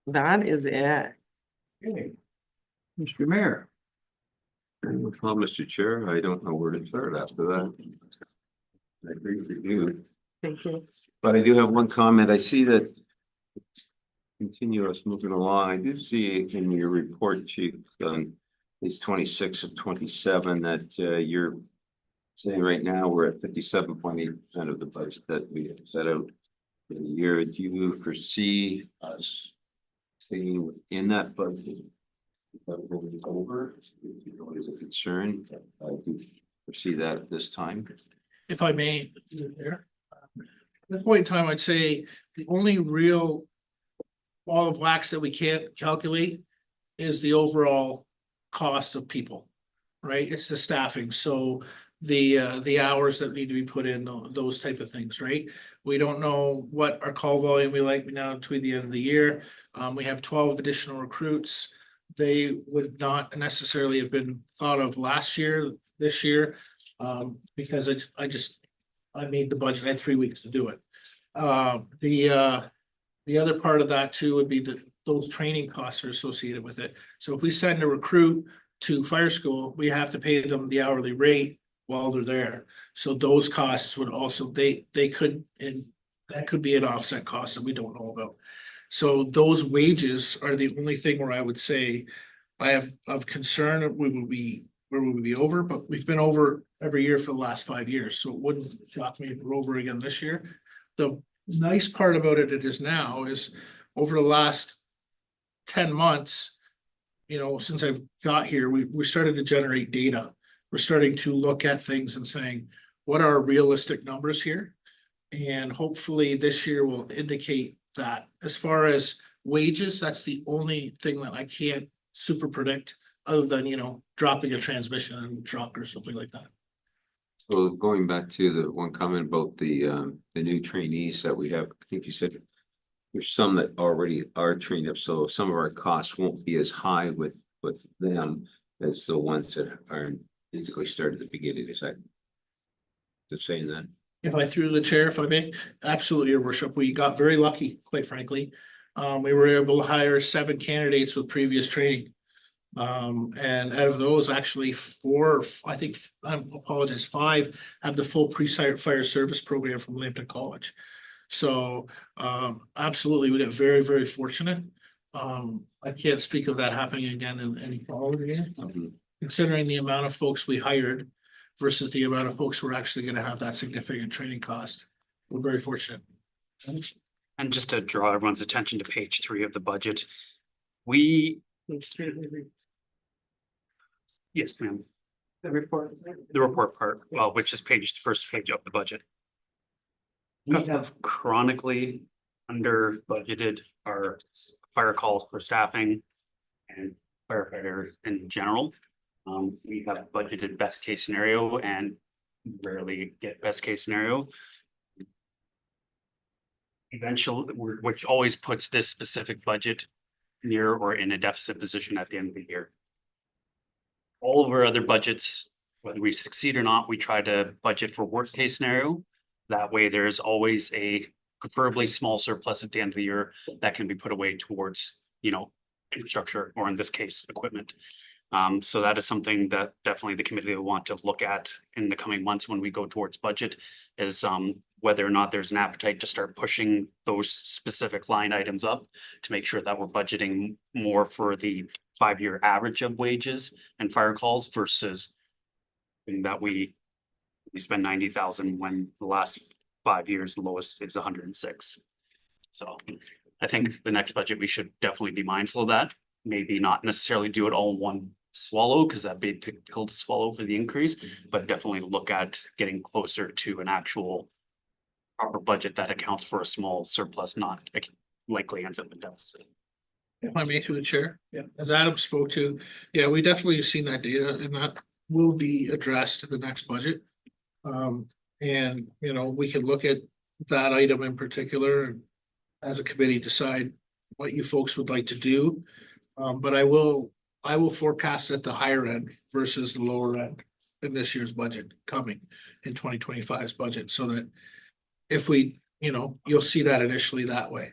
Speaker 4: That is it.
Speaker 1: Okay. Mr. Mayor.
Speaker 2: Well, Mr. Chair, I don't know where to start after that. I agree with you,
Speaker 4: Thank you.
Speaker 2: but I do have one comment. I see that. Continue us moving along. I do see in your report, Chief, on page 26 of 27, that you're saying right now we're at 57.8% of the budget that we have set out for the year. Do you foresee us staying in that budget? Rolling over, is a concern. I do foresee that at this time.
Speaker 3: If I may, there. At this point in time, I'd say the only real ball of wax that we can't calculate is the overall cost of people, right? It's the staffing, so the hours that need to be put in, those type of things, right? We don't know what our call volume will be like now between the end of the year. We have 12 additional recruits. They would not necessarily have been thought of last year, this year, because I made the budget, I had 3 weeks to do it. The other part of that too would be that those training costs are associated with it. So if we send a recruit to fire school, we have to pay them the hourly rate while they're there. So those costs would also, they could, and that could be an offset cost that we don't know about. So those wages are the only thing where I would say I have of concern that we would be, where we would be over, but we've been over every year for the last 5 years. So it wouldn't shock me if we're over again this year. The nice part about it is now is over the last 10 months, you know, since I've got here, we started to generate data. We're starting to look at things and saying, what are realistic numbers here? And hopefully this year will indicate that. As far as wages, that's the only thing that I can't super predict, other than, you know, dropping a transmission in a truck or something like that.
Speaker 2: So going back to the one comment about the new trainees that we have, I think you said there's some that already are trained up, so some of our costs won't be as high with them as the ones that are basically started at the beginning. Is that just saying that?
Speaker 3: If I threw the chair, if I may, absolutely, your worship, we got very lucky, quite frankly. We were able to hire 7 candidates with previous training. And out of those, actually 4, I think, I apologize, 5 have the full fire service program from Plympton College. So, absolutely, we got very, very fortunate. I can't speak of that happening again in any college again. Considering the amount of folks we hired versus the amount of folks who are actually gonna have that significant training cost. We're very fortunate.
Speaker 6: And just to draw everyone's attention to page 3 of the budget, we. Yes, ma'am.
Speaker 4: The report.
Speaker 6: The report part, well, which is first page of the budget. We have chronically under budgeted our fire calls for staffing and firefighter in general. We have budgeted best case scenario and rarely get best case scenario. Eventually, which always puts this specific budget near or in a deficit position at the end of the year. All of our other budgets, whether we succeed or not, we try to budget for worst case scenario. That way, there's always a preferably small surplus at the end of the year that can be put away towards, infrastructure, or in this case, equipment. So that is something that definitely the committee will want to look at in the coming months when we go towards budget, is whether or not there's an appetite to start pushing those specific line items up to make sure that we're budgeting more for the 5-year average of wages and fire calls versus that we spend 90,000 when the last 5 years the lowest is 106. So I think the next budget we should definitely be mindful of that. Maybe not necessarily do it all in one swallow, because that'd be a big pill to swallow for the increase, but definitely look at getting closer to an actual proper budget that accounts for a small surplus, not likely ends up in deficit.
Speaker 3: If I may, through the chair, as Adam spoke to, we definitely have seen that data, and that will be addressed in the next budget. And we can look at that item in particular and as a committee decide what you folks would like to do. But I will forecast at the higher end versus the lower end in this year's budget coming in 2025's budget, so that if we, you'll see that initially that way.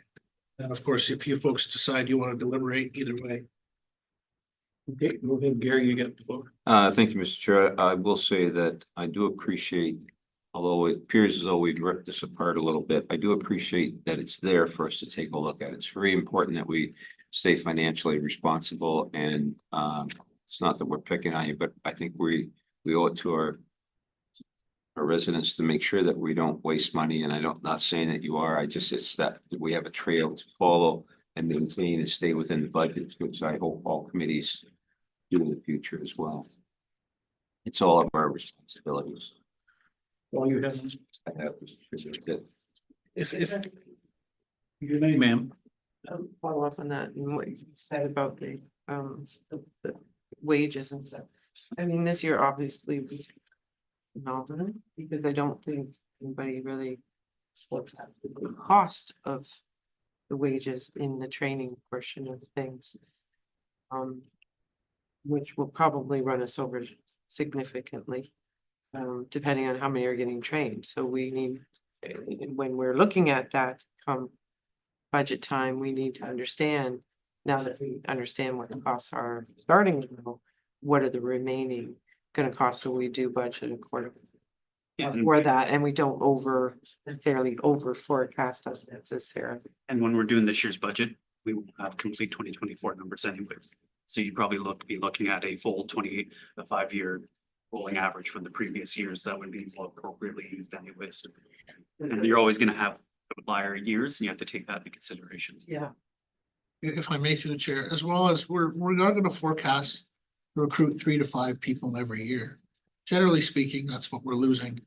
Speaker 3: And of course, if you folks decide you want to deliberate either way.
Speaker 1: Okay, go ahead, Gary, you get the floor.
Speaker 2: Thank you, Mr. Chair. I will say that I do appreciate, although it appears as though we've ripped this apart a little bit, I do appreciate that it's there for us to take a look at. It's very important that we stay financially responsible, and it's not that we're picking on you, but I think we owe it to our residents to make sure that we don't waste money. And not saying that you are, it's that we have a trail to follow and maintain and stay within the budget, which I hope all committees do in the future as well. It's all of our responsibilities.
Speaker 1: All you have,
Speaker 2: I have
Speaker 3: If
Speaker 1: your name, ma'am.
Speaker 4: I'll follow up on that and what you said about the wages and stuff. I mean, this year, obviously, we phenomenal, because I don't think anybody really looks at the cost of the wages in the training portion of things. Which will probably run us over significantly, depending on how many are getting trained. So we need, when we're looking at that come budget time, we need to understand, now that we understand what the costs are starting to know, what are the remaining gonna cost, so we do budget accordingly. For that, and we don't necessarily over forecast us necessarily.
Speaker 6: And when we're doing this year's budget, we will have complete 2024 numbers anyways. So you probably be looking at a full 5-year rolling average from the previous years that would be more appropriately used anyways. And you're always gonna have outlier years, and you have to take that into consideration.
Speaker 4: Yeah.
Speaker 3: if I may through the chair, as well as we're not gonna forecast recruit 3 to 5 people every year. Generally speaking, that's what we're losing.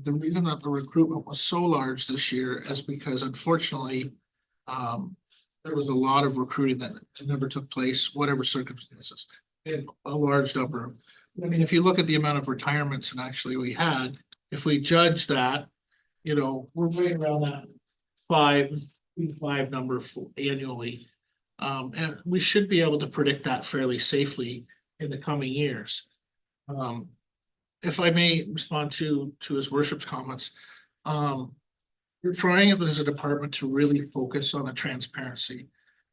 Speaker 3: The reason that the recruitment was so large this year is because unfortunately, there was a lot of recruiting that never took place, whatever circumstances. And a large number. I mean, if you look at the amount of retirements and actually we had, if we judge that, we're right around that 5, 5 number annually. And we should be able to predict that fairly safely in the coming years. If I may respond to his worship's comments, we're trying as a department to really focus on the transparency,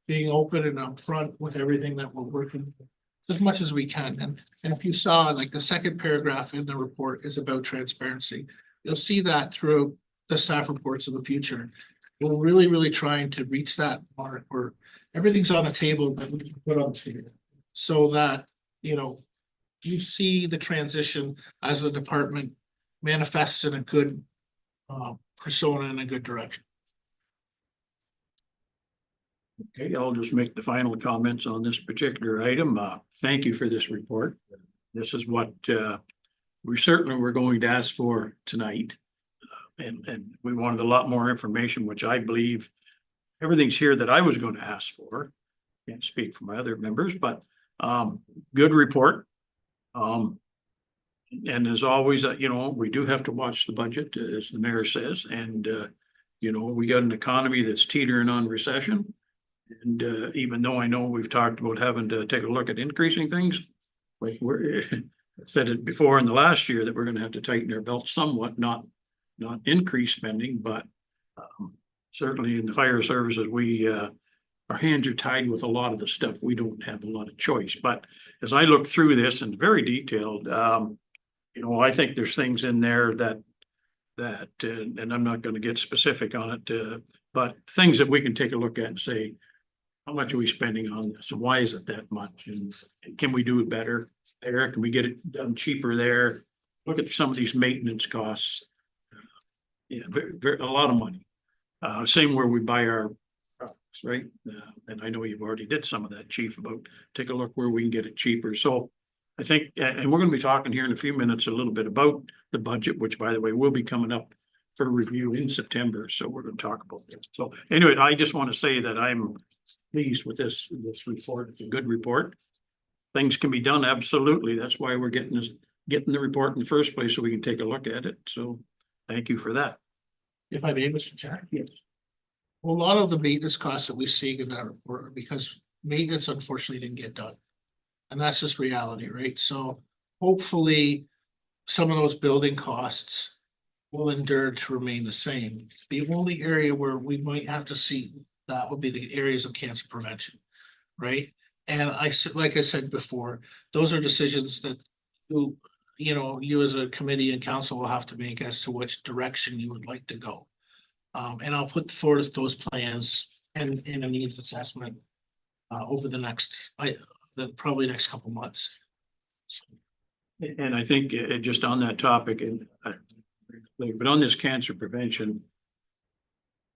Speaker 3: being open and upfront with everything that we're working as much as we can. And if you saw, like, the second paragraph in the report is about transparency. You'll see that through the staff reports of the future. We're really trying to reach that mark where everything's on the table that we can put on the table, so that, you know, you see the transition as the department manifests in a good persona in a good direction.
Speaker 1: Okay, I'll just make the final comments on this particular item. Thank you for this report. This is what we certainly were going to ask for tonight. And we wanted a lot more information, which I believe everything's here that I was going to ask for. Can't speak for my other members, but good report. And as always, you know, we do have to watch the budget, as the mayor says, and you know, we got an economy that's teetering on recession. And even though I know we've talked about having to take a look at increasing things, like we're said it before in the last year that we're going to have to tighten our belt somewhat, not increase spending, but certainly in the fire services, we our hands are tied with a lot of the stuff. We don't have a lot of choice. But as I look through this and very detailed, you know, I think there's things in there that and I'm not going to get specific on it, but things that we can take a look at and say, how much are we spending on this? And why is it that much? And can we do it better there? Can we get it done cheaper there? Look at some of these maintenance costs. Yeah, very, a lot of money. Same where we buy our products, right? And I know you've already did some of that, Chief, about take a look where we can get it cheaper. So I think, and we're going to be talking here in a few minutes a little bit about the budget, which, by the way, will be coming up for review in September. So we're going to talk about this. So anyway, I just want to say that I'm pleased with this report. It's a good report. Things can be done. Absolutely. That's why we're getting the report in the first place, so we can take a look at it. So thank you for that.
Speaker 3: If I may, Mr. Chair.
Speaker 1: Yes.
Speaker 3: Well, a lot of the maintenance costs that we see in that report are because maintenance unfortunately didn't get done. And that's just reality, right? So hopefully some of those building costs will endure to remain the same. The only area where we might have to see that would be the areas of cancer prevention, right? And like I said before, those are decisions that you as a committee and council will have to make as to which direction you would like to go. And I'll put forward those plans in a needs assessment over the next, probably next couple months. So.
Speaker 1: And I think just on that topic, but on this cancer prevention,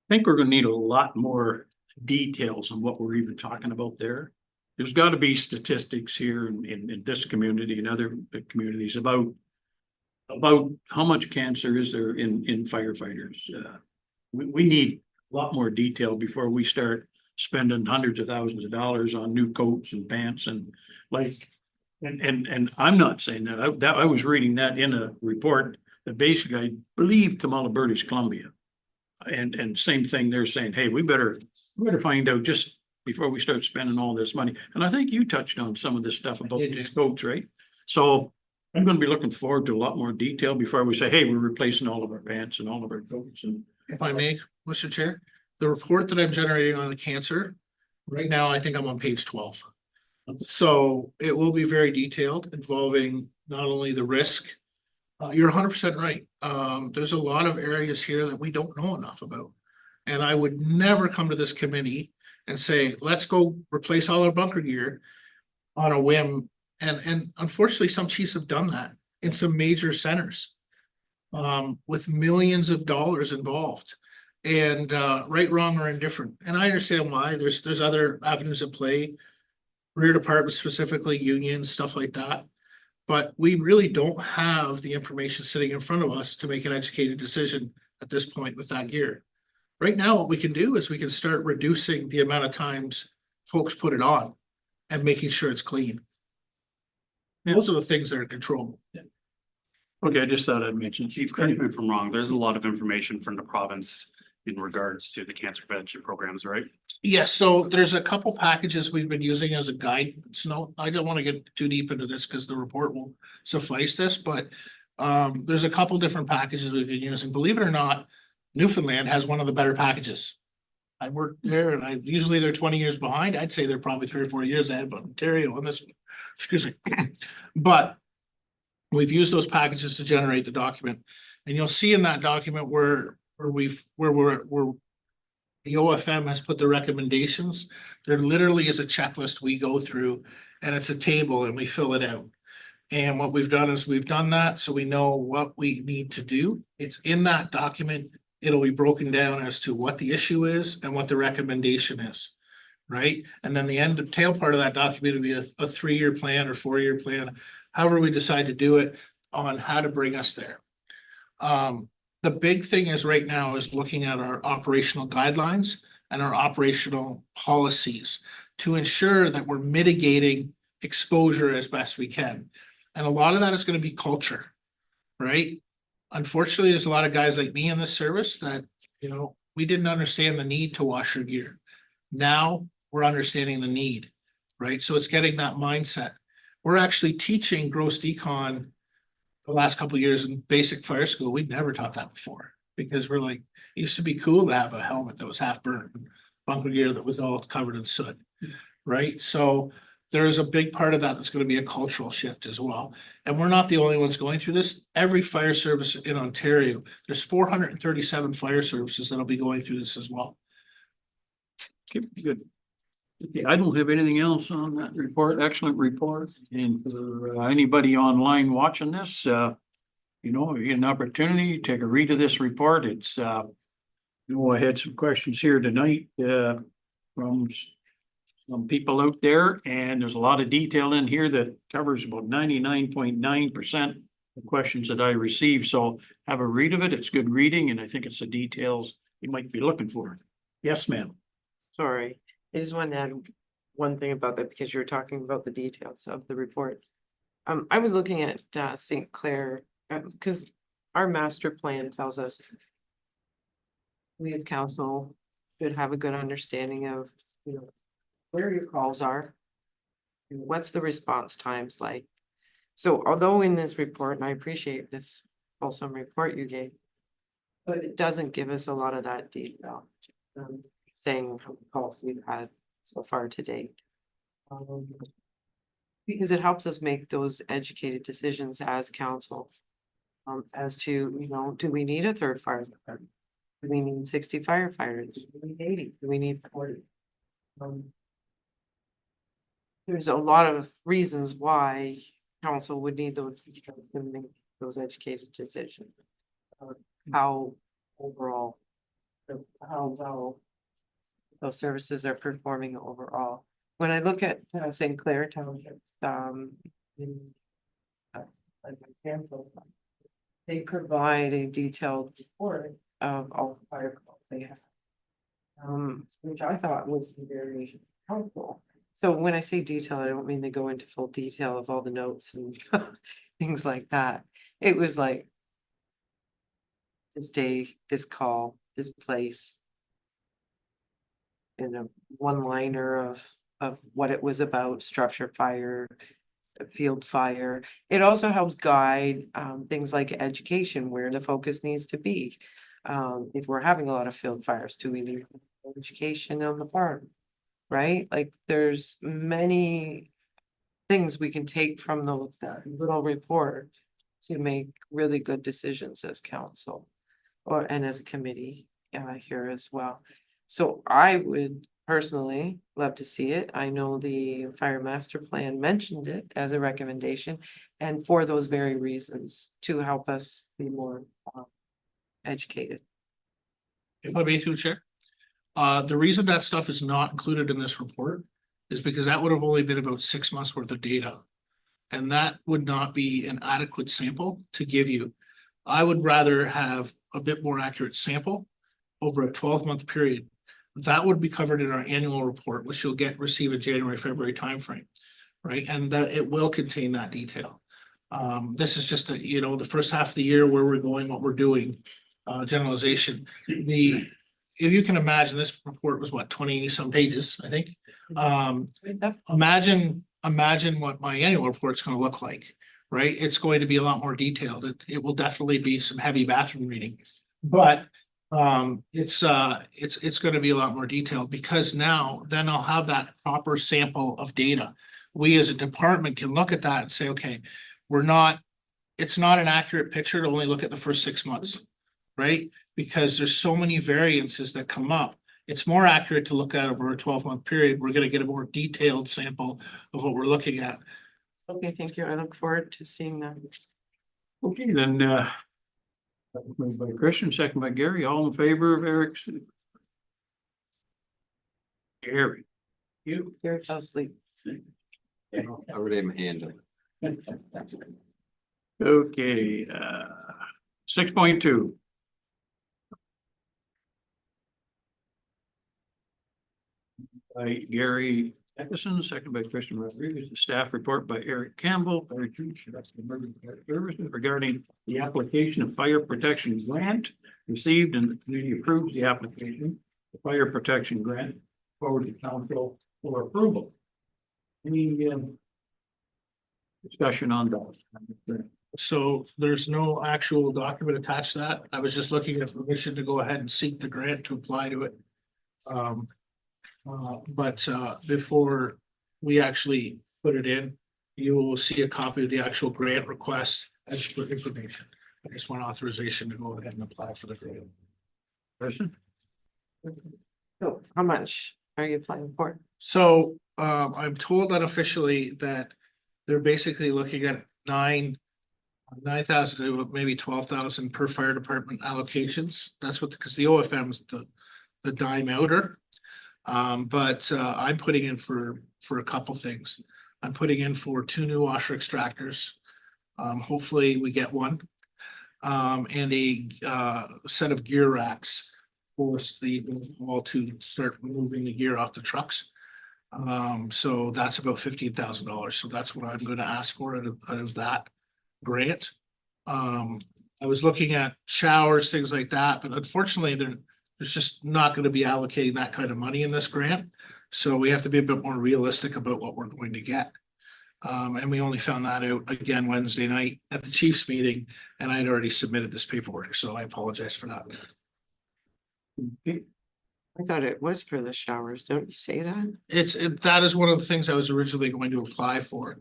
Speaker 1: I think we're going to need a lot more details on what we're even talking about there. There's got to be statistics here in this community and other communities about how much cancer is there in firefighters. We need a lot more detail before we start spending hundreds of thousands of dollars on new coats and pants and like, and I'm not saying that. I was reading that in a report that basically I believe come out of British Columbia, and same thing. They're saying, hey, we better find out just before we start spending all this money. And I think you touched on some of this stuff about these coats, right? So I'm going to be looking forward to a lot more detail before we say, hey, we're replacing all of our pants and all of our coats. And
Speaker 3: if I may, Mr. Chair, the report that I'm generating on the cancer, right now, I think I'm on page 12. So it will be very detailed, involving not only the risk. You're 100% right. There's a lot of areas here that we don't know enough about. And I would never come to this committee and say, let's go replace all our bunker gear on a whim. And unfortunately, some chiefs have done that in some major centers with millions of dollars involved. And right, wrong, or indifferent. And I understand why. There's other avenues at play, rear departments, specifically unions, stuff like that. But we really don't have the information sitting in front of us to make an educated decision at this point with that gear. Right now, what we can do is we can start reducing the amount of times folks put it on and making sure it's clean.
Speaker 1: Yeah.
Speaker 3: Those are the things that are controllable.
Speaker 1: yeah. Okay, I just thought I'd mention.
Speaker 6: Chief, correct me if I'm wrong, there's a lot of information from the province in regards to the cancer prevention programs, right?
Speaker 3: Yes, so there's a couple packages we've been using as a guidance note. I don't want to get too deep into this because the report will suffice this, but there's a couple different packages we've been using. Believe it or not, Newfoundland has one of the better packages. I worked there and usually they're 20 years behind. I'd say they're probably 3 or 4 years ahead of Ontario on this, excuse me. But we've used those packages to generate the document. And you'll see in that document where the OFM has put the recommendations. There literally is a checklist we go through and it's a table and we fill it out. And what we've done is we've done that so we know what we need to do. It's in that document. It'll be broken down as to what the issue is and what the recommendation is. Right? And then the tail part of that document will be a 3-year plan or 4-year plan, however we decide to do it, on how to bring us there. The big thing is right now is looking at our operational guidelines and our operational policies to ensure that we're mitigating exposure as best we can. And a lot of that is going to be culture, right? Unfortunately, there's a lot of guys like me in this service that, we didn't understand the need to wash your gear. Now we're understanding the need, right? So it's getting that mindset. We're actually teaching gross decon the last couple of years in basic fire school. We'd never taught that before because we're like, it used to be cool to have a helmet that was half burnt, bunker gear that was all covered in soot, right? So there is a big part of that that's going to be a cultural shift as well. And we're not the only ones going through this. Every fire service in Ontario, there's 437 fire services that'll be going through this as well.
Speaker 1: Okay, good. Okay, I don't have anything else on that report. Excellent report. And for anybody online watching this, you get an opportunity, take a read of this report. It's, I had some questions here tonight, from some people out there, and there's a lot of detail in here that covers about 99.9% of questions that I received. So have a read of it. It's good reading, and I think it's the details you might be looking for. Yes, ma'am.
Speaker 4: Sorry, I just want to add one thing about that because you were talking about the details of the report. I was looking at St. Clair because our master plan tells us we as council should have a good understanding of, where your calls are, and what's the response times like. So although in this report, and I appreciate this awesome report you gave, but it doesn't give us a lot of that detail. Saying how many calls we've had so far to date. Because it helps us make those educated decisions as council. As to, do we need a 3rd fire department? Do we need 60 firefighters? Do we need 80? Do we need 40? There's a lot of reasons why council would need those details to make those educated decisions. How overall, how well those services are performing overall. When I look at St. Clair Township, they provide a detailed report of all the fire calls they have, which I thought was very helpful. So when I say detail, I don't mean they go into full detail of all the notes and things like that. It was like this day, this call, this place, in a one-liner of what it was about, structure fire, field fire. It also helps guide things like education, where the focus needs to be. If we're having a lot of field fires, do we need education on the farm? Right? Like there's many things we can take from the little report to make really good decisions as council and as a committee here as well. So I would personally love to see it. I know the fire master plan mentioned it as a recommendation, and for those very reasons, to help us be more educated.
Speaker 3: If I may through the chair, the reason that stuff is not included in this report is because that would have only been about 6 months worth of data. And that would not be an adequate sample to give you. I would rather have a bit more accurate sample over a 12-month period. That would be covered in our annual report, which you'll receive in January, February timeframe, right? And that it will contain that detail. This is just the first half of the year where we're going, what we're doing, generalization. The if you can imagine, this report was what, 20 some pages, I think.
Speaker 4: Yep.
Speaker 3: Imagine what my annual report's gonna look like, right? It's going to be a lot more detailed. It will definitely be some heavy bathroom reading. But it's gonna be a lot more detailed because now then I'll have that proper sample of data. We as a department can look at that and say, okay, it's not an accurate picture to only look at the first 6 months, right? Because there's so many variances that come up. It's more accurate to look at over a 12-month period. We're gonna get a more detailed sample of what we're looking at.
Speaker 4: Okay, thank you. I look forward to seeing that.
Speaker 1: Okay, then, moved by Christian, second by Gary, all in favor of Eric's? Gary. You.
Speaker 4: You're asleep.
Speaker 2: I already have my hand up.
Speaker 1: Okay, 6.2. By Gary Eckerson, second by Christian Rodriguez, the staff report by Eric Campbell, Fire Chief, Emergency Services regarding the application of fire protection grant received and the committee approves the application. The fire protection grant forward to council for approval. Any discussion on that?
Speaker 3: So there's no actual document attached to that. I was just looking at permission to go ahead and seek the grant to apply to it. But before we actually put it in, you will see a copy of the actual grant request as for information. I just want authorization to go ahead and apply for the grant.
Speaker 1: Person?
Speaker 4: So how much are you applying for?
Speaker 3: So I'm told unofficially that they're basically looking at 9,000 to maybe 12,000 per fire department allocations. That's what, because the OFM is the dime outer. But I'm putting in for a couple things. I'm putting in for 2 new washer extractors. Hopefully we get one. And a set of gear racks for the wall to start moving the gear off the trucks. So that's about $15,000. So that's what I'm gonna ask for out of that grant. I was looking at showers, things like that, but unfortunately, there's just not gonna be allocating that kind of money in this grant. So we have to be a bit more realistic about what we're going to get. And we only found that out again Wednesday night at the chief's meeting, and I had already submitted this paperwork, so I apologize for that.
Speaker 1: Okay.
Speaker 4: I thought it was for the showers. Don't you say that?
Speaker 3: That is one of the things I was originally going to apply for.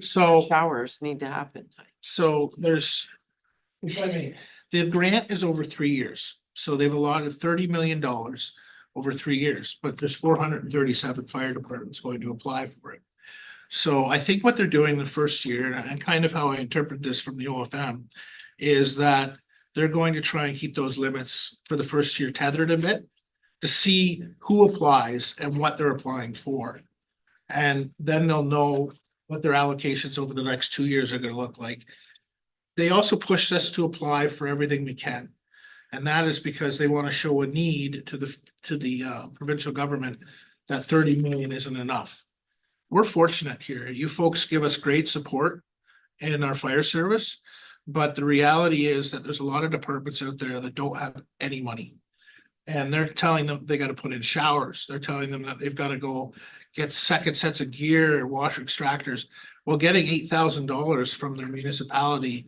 Speaker 3: So
Speaker 4: Showers need to happen.
Speaker 3: there's, if I may, the grant is over 3 years. So they've allotted $30 million over 3 years, but there's 437 fire departments going to apply for it. So I think what they're doing the first year, and kind of how I interpret this from the OFM, is that they're going to try and keep those limits for the first year tethered a bit to see who applies and what they're applying for. And then they'll know what their allocations over the next 2 years are gonna look like. They also pushed us to apply for everything we can. And that is because they want to show a need to the provincial government that 30 million isn't enough. We're fortunate here. You folks give us great support in our fire service, but the reality is that there's a lot of departments out there that don't have any money. And they're telling them they got to put in showers. They're telling them that they've got to go get second sets of gear, washer extractors. Well, getting $8,000 from their municipality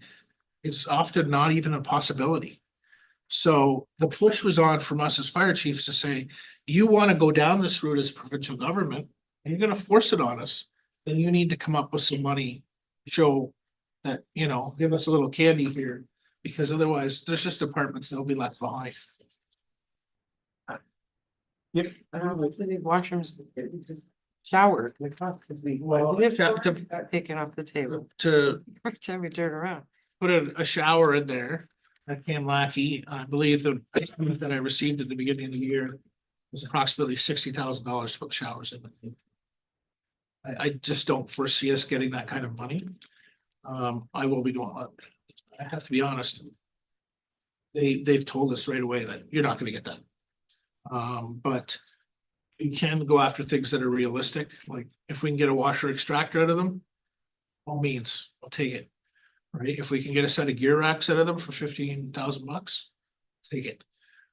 Speaker 3: is often not even a possibility. So the push was on from us as fire chiefs to say, you want to go down this route as provincial government, and you're going to force it on us, then you need to come up with some money, show that, give us a little candy here, because otherwise there's just departments that'll be left behind.
Speaker 1: Yep.
Speaker 4: I don't know, the washrooms, shower, the cost, because we got taken off the table.
Speaker 3: To
Speaker 4: Every time we turn around.
Speaker 3: put a shower in there at Kanlaki, I believe the estimate that I received at the beginning of the year was approximately $60,000 to put showers in. I just don't foresee us getting that kind of money. I will be going, I have to be honest. They've told us right away that you're not gonna get that. But you can go after things that are realistic, like if we can get a washer extractor out of them, all means, I'll take it. Right? If we can get a set of gear racks out of them for $15,000, take it.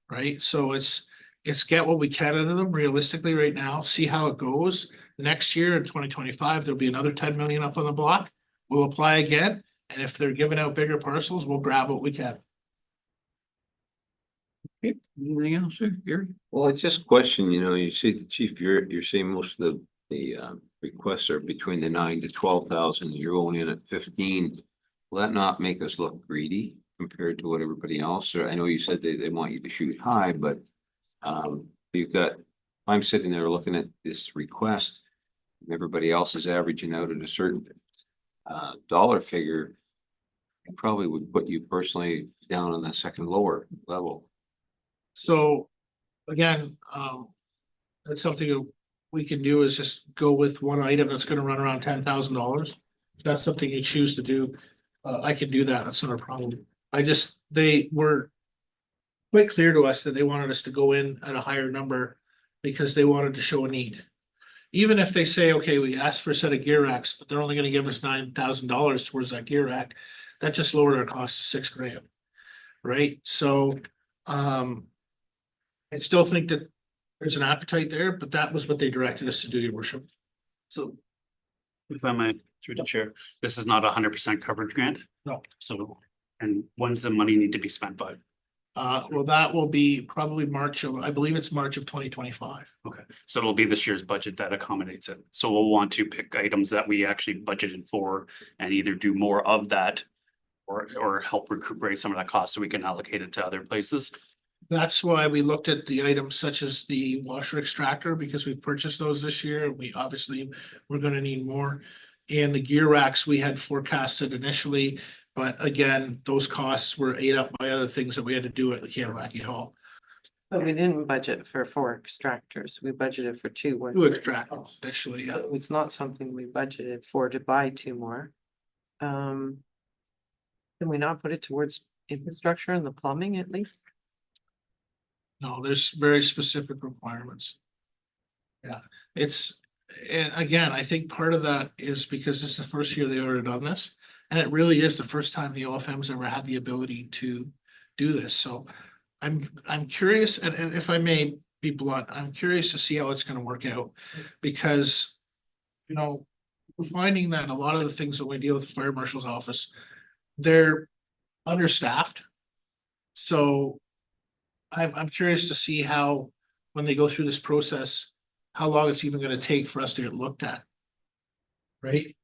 Speaker 3: Right? So it's It's get what we can out of them realistically right now, see how it goes. Next year in 2025, there'll be another 10 million up on the block. We'll apply again, and if they're giving out bigger parcels, we'll grab what we can.
Speaker 1: Okay, anything else, sir, Gary?
Speaker 2: Well, I just question, you see the chief, you're saying most of the requests are between the 9 to 12,000, you're going in at 15. Will that not make us look greedy compared to what everybody else, or I know you said they want you to shoot high, but you've got, I'm sitting there looking at this request, and everybody else is averaging out at a certain dollar figure. It probably would put you personally down on the second lower level.
Speaker 3: So, again, that's something that we can do is just go with one item that's gonna run around $10,000. If that's something you choose to do, I can do that, that's not a problem. They were quite clear to us that they wanted us to go in at a higher number because they wanted to show a need. Even if they say, okay, we asked for a set of gear racks, but they're only gonna give us $9,000 towards that gear rack, that just lowered our cost to $6,000. Right, so, I still think that there's an appetite there, but that was what they directed us to do, your worship.
Speaker 6: So. If I might, through the chair, this is not 100% coverage grant.
Speaker 3: No.
Speaker 6: So, and when's the money need to be spent by?
Speaker 3: Well, that will be probably I believe it's March of 2025.
Speaker 6: Okay, so it'll be this year's budget that accommodates it. So we'll want to pick items that we actually budgeted for and either do more of that. Or help recuperate some of that cost so we can allocate it to other places.
Speaker 3: That's why we looked at the items such as the washer extractor, because we purchased those this year. We obviously, we're gonna need more. And the gear racks we had forecasted initially, but again, those costs were ate up by other things that we had to do at the Kamalaki Hall.
Speaker 4: But we didn't budget for 4 extractors. We budgeted for 2. weren't
Speaker 3: 2
Speaker 4: we?
Speaker 3: extractors initially, yeah.
Speaker 4: So it's not something we budgeted for to buy 2 more. Can we not put it towards infrastructure and the plumbing at least?
Speaker 3: No, there's very specific requirements. Yeah, and again, I think part of that is because this is the first year they've ever done this. And it really is the first time the OFM's ever had the ability to do this, so I'm curious, and if I may be blunt, I'm curious to see how it's gonna work out. Because, we're finding that a lot of the things that we deal with the fire marshal's office, they're understaffed. So I'm curious to see how, when they go through this process, how long it's even gonna take for us to get looked at. Right?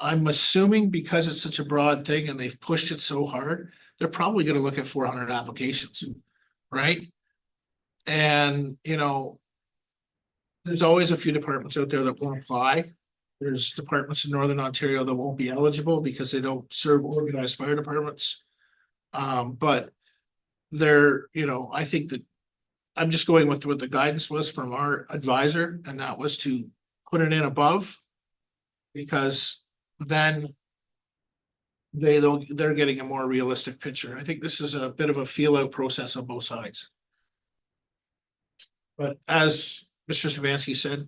Speaker 3: I'm assuming because it's such a broad thing and they've pushed it so hard, they're probably gonna look at 400 applications, right? And, there's always a few departments out there that won't apply. There's departments in Northern Ontario that won't be eligible because they don't serve organized fire departments. But I think that I'm just going with what the guidance was from our advisor, and that was to put it in above. Because then they're getting a more realistic picture. I think this is a bit of a feel out process on both sides. But as Mr. Savansky said,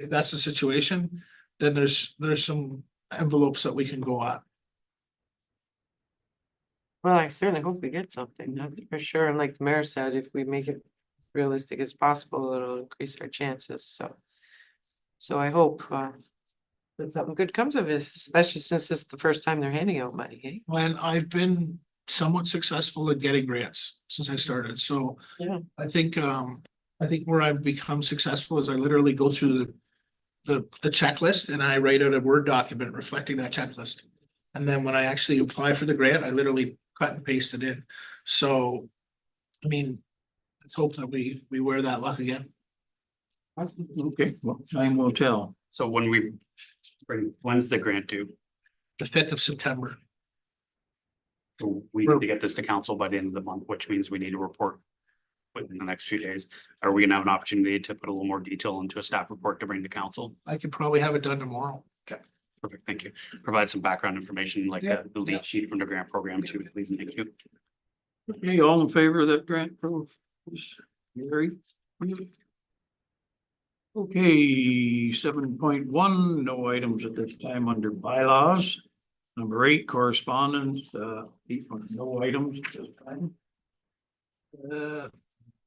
Speaker 3: if that's the situation, then there's some envelopes that we can go at.
Speaker 4: Well, I certainly hope we get something, that's for sure. And like the mayor said, if we make it realistic as possible, it'll increase our chances, so I hope that something good comes of this, especially since it's the first time they're handing out money, eh?
Speaker 3: And I've been somewhat successful at getting grants since I started, so
Speaker 4: Yeah.
Speaker 3: I think where I've become successful is I literally go through the checklist and I write out a Word document reflecting that checklist. And then when I actually apply for the grant, I literally cut and paste it in. So, I mean, let's hope that we wear that luck again.
Speaker 1: Okay, well, time will tell.
Speaker 6: So when's the grant due?
Speaker 3: The 5th of September.
Speaker 6: So we need to get this to council by the end of the month, which means we need to report within the next few days. Are we gonna have an opportunity to put a little more detail into a staff report to bring to council?
Speaker 3: I could probably have it done tomorrow.
Speaker 6: Perfect, thank you. Provide some background information like
Speaker 3: Yeah.
Speaker 6: the lead sheet from the grant program too, please, and thank you.
Speaker 1: Okay, all in favor of that grant? Gary? Okay, 7.1, no items at this time under bylaws. Number 8, correspondence, 8, no items at this time.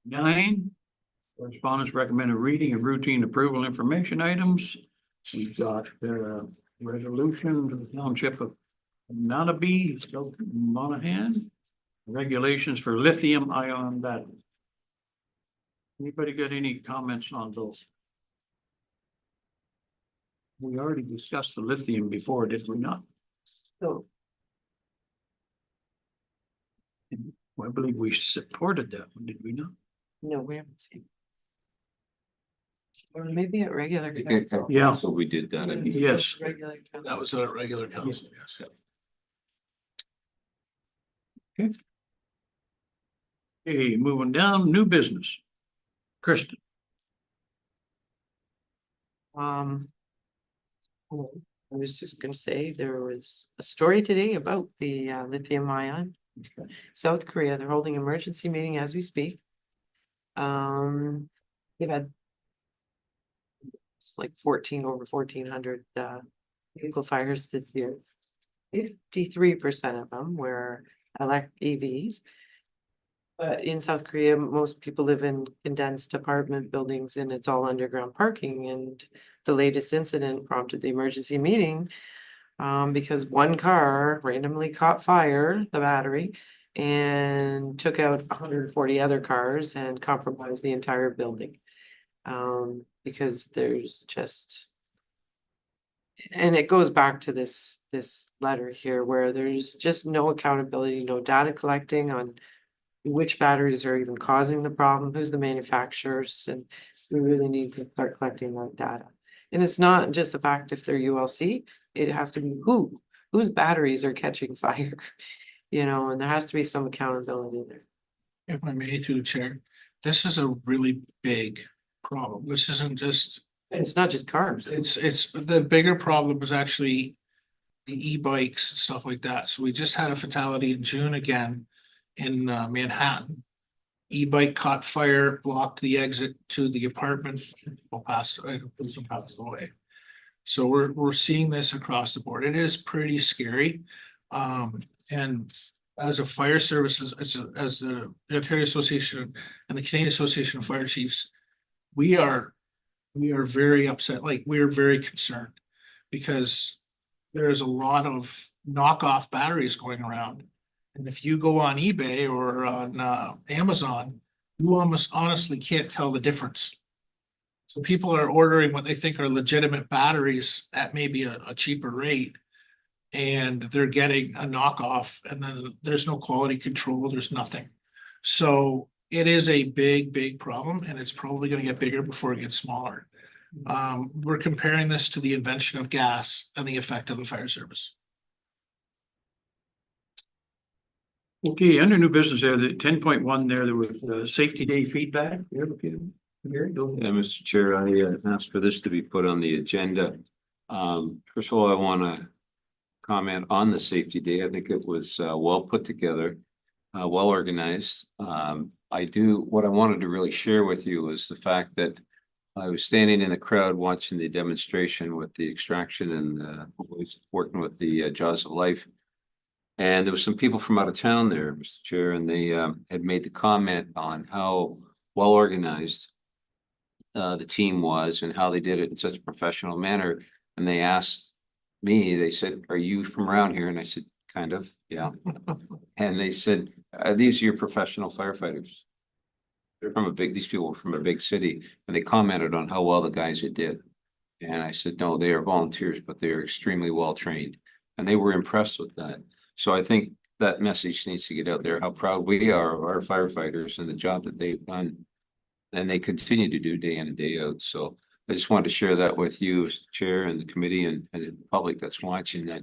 Speaker 1: 9, Correspondence recommended reading of routine approval information items. We've got resolution to the township of Nonabe, still Monahan. Regulations for lithium ion battery. Anybody got any comments on those? We already discussed the lithium before, did we not?
Speaker 4: So,
Speaker 1: I believe we supported that one, did we not?
Speaker 4: no, we haven't seen. Or maybe at regular.
Speaker 2: Okay,
Speaker 4: council.
Speaker 1: Yeah.
Speaker 2: So we did that. I think.
Speaker 1: Yes.
Speaker 4: Regular. council.
Speaker 3: That was a regular council, yes.
Speaker 1: Okay, moving down, new business. Kristen,
Speaker 4: Um. I was just gonna say, there was a story today about the lithium ion. South Korea, they're holding emergency meeting as we speak. They've had. It's like over 1,400 vehicle fires this year. 53% of them were EVs. But in South Korea, most people live in condensed apartment buildings and it's all underground parking. And the latest incident prompted the emergency meeting because one car randomly caught fire, the battery, and took out 140 other cars and compromised the entire building. Because there's just. And it goes back to this letter here where there's just no accountability, no data collecting on which batteries are even causing the problem, who's the manufacturers, and we really need to start collecting that data. And it's not just the fact if they're ULC, it has to be whose batteries are catching fire, and there has to be some accountability there.
Speaker 3: If I may, through the chair, this is a really big problem. This isn't just,
Speaker 4: And it's not just cars.
Speaker 3: it's, the bigger problem is actually the e-bikes and stuff like that. So we just had a fatality in June again in Manhattan. E-bike caught fire, blocked the exit to the apartment, people passed away. So we're seeing this across the board. It is pretty scary. And as a fire services, as the Ontario Association and the Canadian Association of Fire Chiefs, we are very upset, like we're very concerned because there's a lot of knockoff batteries going around. And if you go on eBay or on Amazon, you almost honestly can't tell the difference. So people are ordering what they think are legitimate batteries at maybe a cheaper rate. And they're getting a knockoff and then there's no quality control, there's nothing. So it is a big problem and it's probably gonna get bigger before it gets smaller. We're comparing this to the invention of gas and the effect of the fire service.
Speaker 1: okay, under new business there, the 10.1 there was safety day feedback. You ever get it? Gary, go ahead.
Speaker 2: Yeah, Mr. Chair, I asked for this to be put on the agenda. First of all, I want to comment on the safety day. I think it was well put together, well organized. What I wanted to really share with you was the fact that I was standing in the crowd watching the demonstration with the extraction and working with the Jaws of Life. And there was some people from out of town there, Mr. Chair, and they had made the comment on how well organized the team was and how they did it in such a professional manner. And they asked me, they said, "Are you from around here?" And I said, "Kind of, yeah." And they said, "These are your professional firefighters." They're from these people were from a big city, and they commented on how well the guys had did. And I said, "No, they are volunteers, but they are extremely well trained." And they were impressed with that. So I think that message needs to get out there, how proud we are of our firefighters and the job that they've done. And they continue to do day in and day out. So I just wanted to share that with you, as Chair, and the committee and the public that's watching, that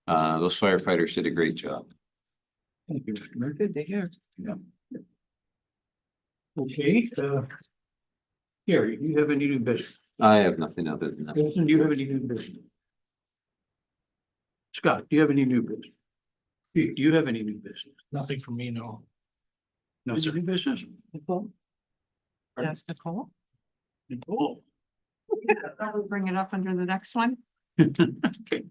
Speaker 2: those firefighters did a great job.
Speaker 1: Thank you, Mr. Mayor.
Speaker 4: Good to hear.
Speaker 1: Okay, Gary, do you have any new business?
Speaker 2: I have nothing other than that.
Speaker 1: Kristen, do you have any new business? Scott, do you have any new business? Pete, do you have any new business?
Speaker 3: Nothing from me, no.
Speaker 1: No, sir. New business?
Speaker 4: Nicole? Yes, Nicole?
Speaker 1: Nicole?
Speaker 7: I will bring it up under the next one.
Speaker 1: Okay.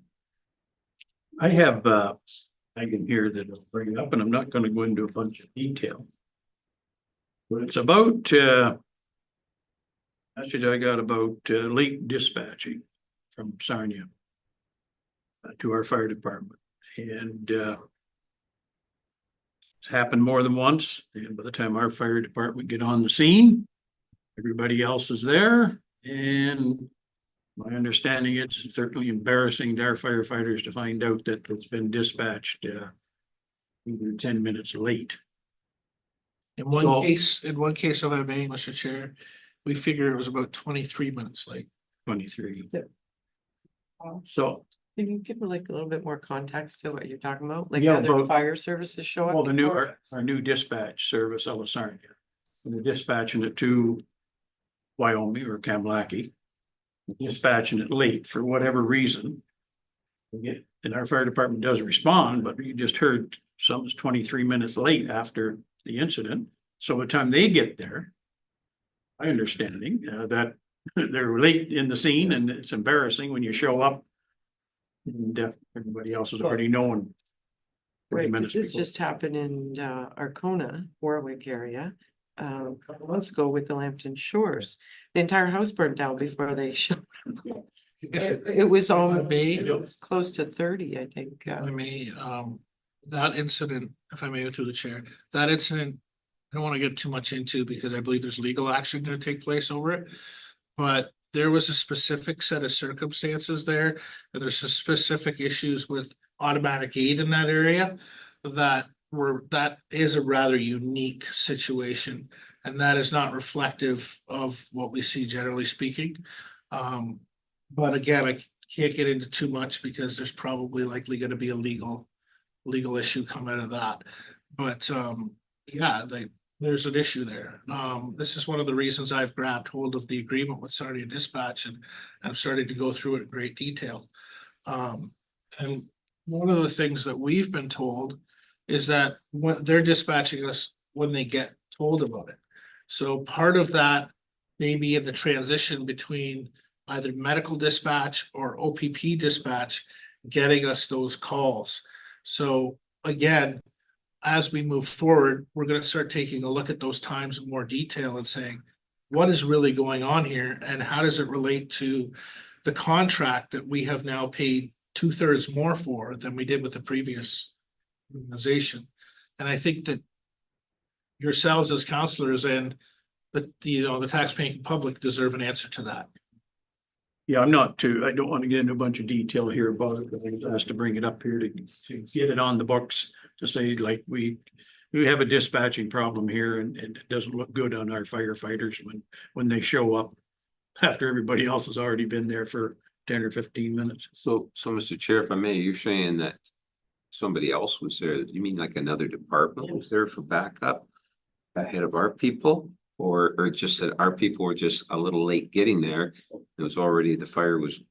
Speaker 1: I have, I can hear that I'll bring it up, and I'm not gonna go into a bunch of detail. But it's about, Message I got about late dispatching from Sarnia to our fire department, and it's happened more than once, and by the time our fire department get on the scene, everybody else is there, and my understanding, it's certainly embarrassing to our firefighters to find out that it's been dispatched either 10 minutes late.
Speaker 3: In
Speaker 1: So-
Speaker 3: one case, if I may, Mr. Chair, we figure it was about 23 minutes late.
Speaker 1: 23.
Speaker 4: Yeah.
Speaker 1: So,
Speaker 4: Can you give me like a little bit more context to what you're talking about? Like
Speaker 1: Yeah,
Speaker 4: other
Speaker 1: about-
Speaker 4: fire services show up?
Speaker 1: well, the new,
Speaker 4: before?
Speaker 1: our new dispatch service, Sarnia, we're dispatching it to Wyoming or Kamlaki. Dispatching it late for whatever reason. And our fire department does respond, but you just heard something's 23 minutes late after the incident. So by the time they get there, my understanding that they're late in the scene, and it's embarrassing when you show up and everybody else has already known. 30
Speaker 4: Right, 'cause
Speaker 1: minutes
Speaker 4: this
Speaker 1: before.
Speaker 4: just happened in Arcona, Warwick area. A couple months ago with the Lambton Shores. The entire house burned down before they showed.
Speaker 3: If
Speaker 4: It was
Speaker 3: I
Speaker 4: on,
Speaker 3: may-
Speaker 4: it was close to 30, I think.
Speaker 3: I may, that incident, if I may, through the chair, that incident, I don't want to get too much into because I believe there's legal action going to take place over it. But there was a specific set of circumstances there, and there's some specific issues with automatic aid in that area that is a rather unique situation. And that is not reflective of what we see generally speaking. But again, I can't get into too much because there's probably likely gonna be a legal issue come out of that. But yeah, there's an issue there. This is one of the reasons I've grabbed hold of the agreement with Sarnia Dispatch, and I'm starting to go through it in great detail. And one of the things that we've been told is that when they're dispatching us when they get told about it. So part of that may be in the transition between either medical dispatch or OPP dispatch, getting us those calls. So again, as we move forward, we're gonna start taking a look at those times in more detail and saying, what is really going on here and how does it relate to the contract that we have now paid 2/3 more for than we did with the previous organization? And I think that yourselves as counselors and the taxpaying public deserve an answer to that.
Speaker 1: Yeah, I don't want to get into a bunch of detail here about it, but I was asked to bring it up here to get it on the books, to say like we have a dispatching problem here, and it doesn't look good on our firefighters when they show up after everybody else has already been there for 10 or 15 minutes.
Speaker 2: So, Mr. Chair, if I may, you're saying that somebody else was there. You mean like another department was there for backup ahead of our people? Or just that our people were just a little late getting there? It was already, the fire was
Speaker 3: If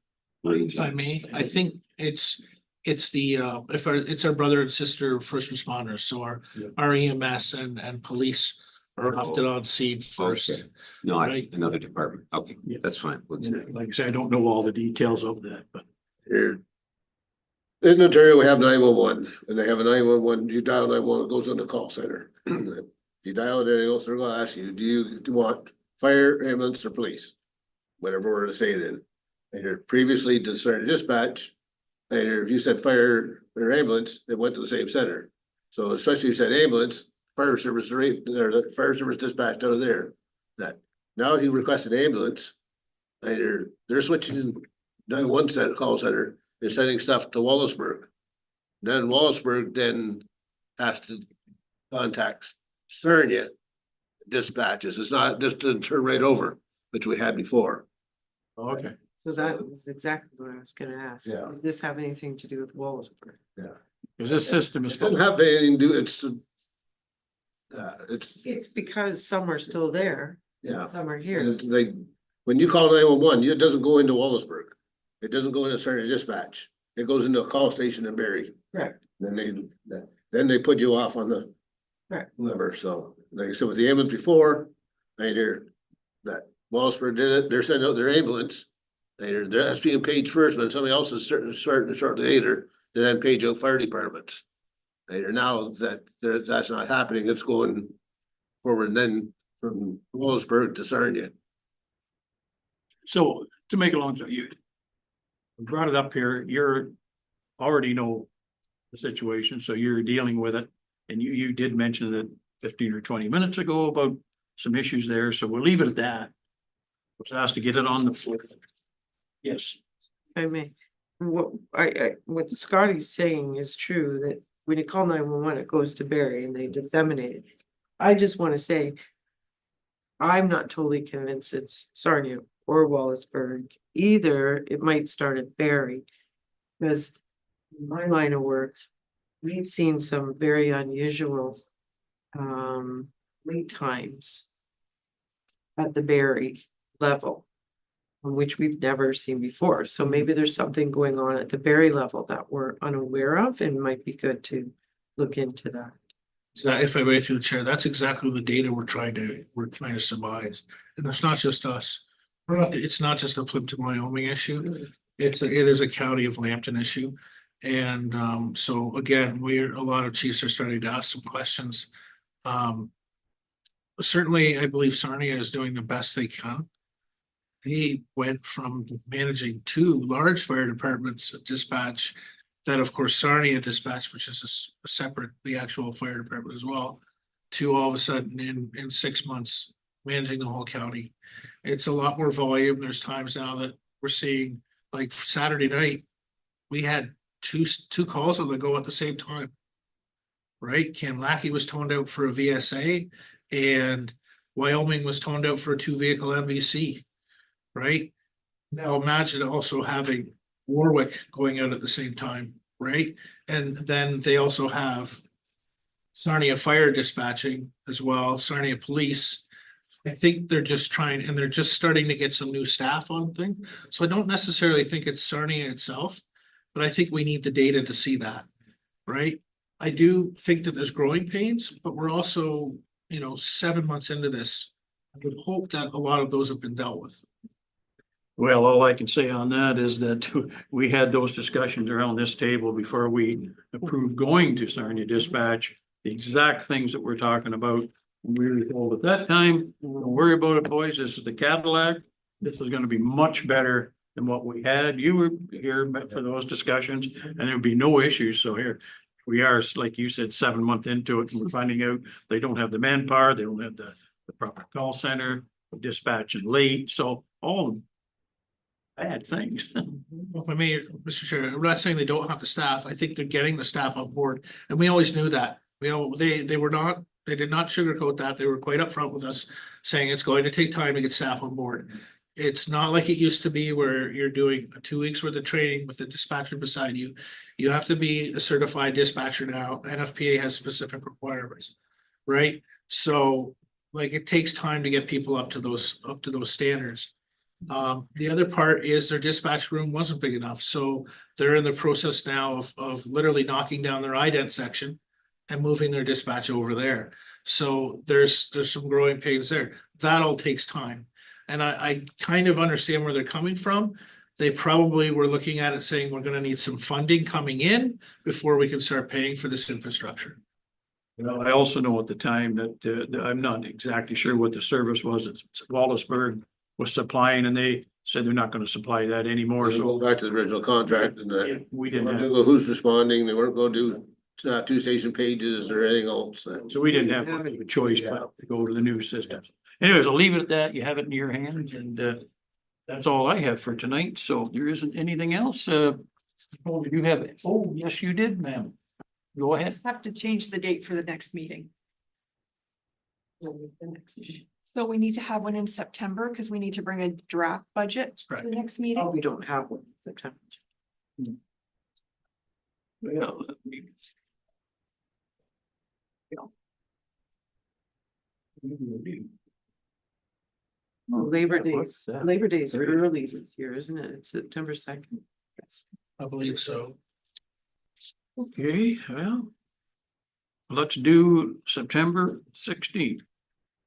Speaker 3: I
Speaker 2: raging.
Speaker 3: may, I think it's it's our brother and sister first responders, so
Speaker 1: Yeah.
Speaker 3: our EMS and police are often on scene first.
Speaker 2: Okay. Not
Speaker 3: Right.
Speaker 2: another department. Okay,
Speaker 1: Yeah.
Speaker 2: that's fine.
Speaker 1: And like I say, I don't know all the details of that, but
Speaker 5: Here. In Ontario, we have 911, and they have a 911, you dial 911, it goes in the call center. If you dial it, anything else, they're gonna ask you, do you want fire, ambulance, or police? Whatever we're to say then. And you're previously to Sarnia Dispatch, and if you said fire or ambulance, it went to the same center. So especially if you said ambulance, fire service, or the fire service dispatched out of there. That, now he requested ambulance, and they're switching, down one set call center, is sending stuff to Wallaceburg. Then Wallaceburg then has to contact Sarnia dispatches. It's not just to turn right over, which we had before.
Speaker 1: okay.
Speaker 4: So that was exactly what I was gonna ask.
Speaker 5: Yeah.
Speaker 4: Does this have anything to do with Wallaceburg?
Speaker 1: Because this system is
Speaker 5: It doesn't
Speaker 1: supposed,
Speaker 5: have anything to do, it's,
Speaker 4: It's because some are still there,
Speaker 5: yeah.
Speaker 4: some are
Speaker 5: And
Speaker 4: here.
Speaker 5: they, when you call 911, it doesn't go into Wallaceburg. It doesn't go into Sarnia Dispatch. It goes into a call station in Barrie.
Speaker 4: Correct.
Speaker 5: Then they put you off on the
Speaker 4: Correct.
Speaker 5: whoever. So like I said, with the ambulance before, I hear that Wallaceburg did it, they're sending out their ambulance. That's being paid first, when somebody else is starting shortly later, they then page out fire departments. Later, now that's not happening, it's going forward, and then from Wallaceburg to Sarnia.
Speaker 1: So to make a long story, you brought it up here, you're already know the situation, so you're dealing with it. And you did mention that 15 or 20 minutes ago about some issues there, so we'll leave it at that. Was asked to get it on the floor. Yes,
Speaker 4: I mean, what Scotty's saying is true, that when you call 911, it goes to Barry and they disseminate it. I just wanna say, I'm not totally convinced it's Sarnia or Wallaceburg either. It might start at Barry. Because in my line of work, we've seen some very unusual lead times at the Barry level, which we've never seen before. So maybe there's something going on at the Barry level that we're unaware of, and might be good to look into that.
Speaker 3: So if I may through the chair, that's exactly the data we're trying to surmise. And it's not just us. It's not just a Plympton-Wyoming issue. It is a county of Lambton issue. And so again, a lot of chiefs are starting to ask some questions. Certainly, I believe Sarnia is doing the best they can. He went from managing 2 large fire departments dispatch, that of course Sarnia dispatch, which is a separate, the actual fire department as well, to all of a sudden in 6 months, managing the whole county. It's a lot more volume. There's times now that we're seeing, like Saturday night, we had two calls on the go at the same time. Right? Lackey was toned out for a VSA, and Wyoming was toned out for a 2-vehicle MVC. Right? Now imagine also having Warwick going out at the same time, right? And then they also have Sarnia Fire dispatching as well, Sarnia Police. I think they're just trying, and they're just starting to get some new staff on thing. So I don't necessarily think it's Sarnia itself, but I think we need the data to see that, right? I do think that there's growing pains, but we're also, 7 months into this. I would hope that a lot of those have been dealt with.
Speaker 1: well, all I can say on that is that we had those discussions around this table before we approved going to Sarnia Dispatch. The exact things that we're talking about, we were told at that time, don't worry about it, boys, this is the Cadillac. This is gonna be much better than what we had. You were here for those discussions, and there'd be no issues, so here. We are, like you said, 7 months into it, and we're finding out they don't have the manpower, they don't have the proper call center, dispatching late, so all bad things.
Speaker 3: If I may, Mr. Chair, I'm not saying they don't have the staff. I think they're getting the staff on board, and we always knew that. They did not sugarcoat that. They were quite upfront with us, saying it's going to take time to get staff on board. It's not like it used to be where you're doing 2 weeks worth of training with the dispatcher beside you. You have to be a certified dispatcher now. NFPA has specific requirements, right? So like it takes time to get people up to those standards. The other part is their dispatch room wasn't big enough, so they're in the process now of literally knocking down their ident section and moving their dispatch over there. So there's some growing pains there. That all takes time. And I kind of understand where they're coming from. They probably were looking at it saying, we're gonna need some funding coming in before we can start paying for this infrastructure.
Speaker 1: Well, I also know at the time that I'm not exactly sure what the service was. It's Wallaceburg was supplying, and they said they're not gonna supply that anymore,
Speaker 5: So
Speaker 1: so.
Speaker 5: go back to the original contract and that.
Speaker 1: We didn't have,
Speaker 5: Who's responding, they weren't gonna do 2 station pages or anything else.
Speaker 1: so we didn't have much of a choice but to go to the new system. Anyways, I'll leave it at that. You have it in your hands, and that's all I have for tonight. So there isn't anything else. Oh, you have, oh, yes, you did, ma'am. Go ahead.
Speaker 7: Just have to change the date for the next meeting. So we need to have one in September because we need to bring a draft budget for the next
Speaker 4: Oh,
Speaker 7: meeting.
Speaker 4: we don't have one in September.
Speaker 1: Well, let me-
Speaker 4: Labor Day,
Speaker 1: What's that?
Speaker 4: Labor Day is early this year, isn't it? It's September 2nd.
Speaker 3: I believe so.
Speaker 1: Okay, well. Let's do September 16th.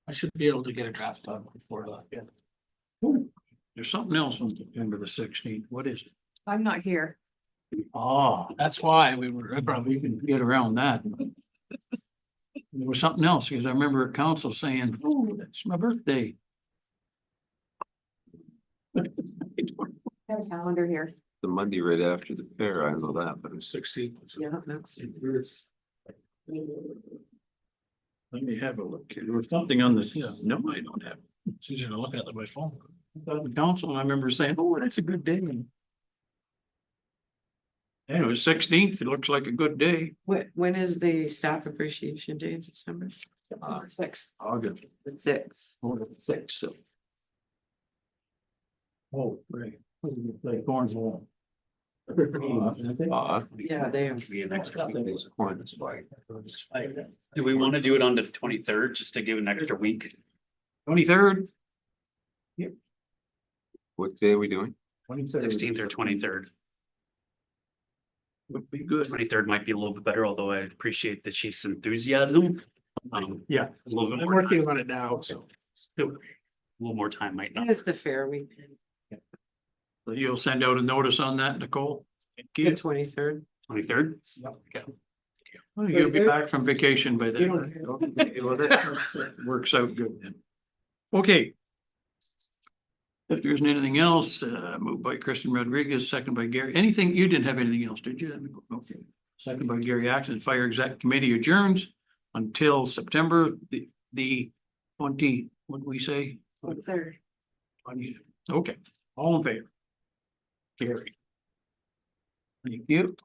Speaker 3: I should be able to get a draft done before that, yeah.
Speaker 1: There's something else on September the 16th. What is it?
Speaker 7: I'm not here.
Speaker 1: Oh,
Speaker 3: That's why we
Speaker 1: probably can get around that. There was something else, because I remember a council saying, oh, that's my birthday.
Speaker 7: Have a calendar here.
Speaker 2: The Monday right after the fair, I know that, but it's
Speaker 3: 16.
Speaker 4: Yeah, that's.
Speaker 1: Let me have a look. There was something on this. No, I don't have.
Speaker 3: It's easier to look at than my phone.
Speaker 1: The council, and I remember saying, oh, that's a good day. And it was 16th. It looks like a good day.
Speaker 4: When is the staff appreciation day in September?
Speaker 7: Sixth.
Speaker 1: August.
Speaker 4: The sixth.
Speaker 1: Six, so. Oh, right. Like Cornwall.
Speaker 4: Yeah, they are.
Speaker 6: Be an extra week.
Speaker 2: it's corn, it's like.
Speaker 6: Do we want to do it on the 23rd, just to give an extra week?
Speaker 1: 23rd.
Speaker 2: What day are we doing?
Speaker 6: 16th or 23rd?
Speaker 1: Would be good.
Speaker 6: 23rd might be a little bit better, although I appreciate the chief's enthusiasm.
Speaker 1: Yeah.
Speaker 6: A little bit
Speaker 3: I'm
Speaker 6: more
Speaker 3: working
Speaker 6: time,
Speaker 3: on it now, so.
Speaker 6: a little more time might not.
Speaker 4: That is the fair weekend,
Speaker 1: So you'll send out a notice on that, Nicole? Thank
Speaker 4: the
Speaker 1: you.
Speaker 4: 23rd.
Speaker 6: 23rd?
Speaker 1: Well, you'll be back from vacation by
Speaker 4: You
Speaker 1: then.
Speaker 4: don't care.
Speaker 1: Okay, well, that works out good then. Okay. If there isn't anything else, moved by Kristen Rodriguez, second by Gary. Anything, you didn't have anything else, did you? Okay. Second by Gary Axon, Fire Exec Committee adjourns until September, the 20, what did we say?
Speaker 4: Third.
Speaker 1: 20. Okay, all in favor? Gary. Thank you.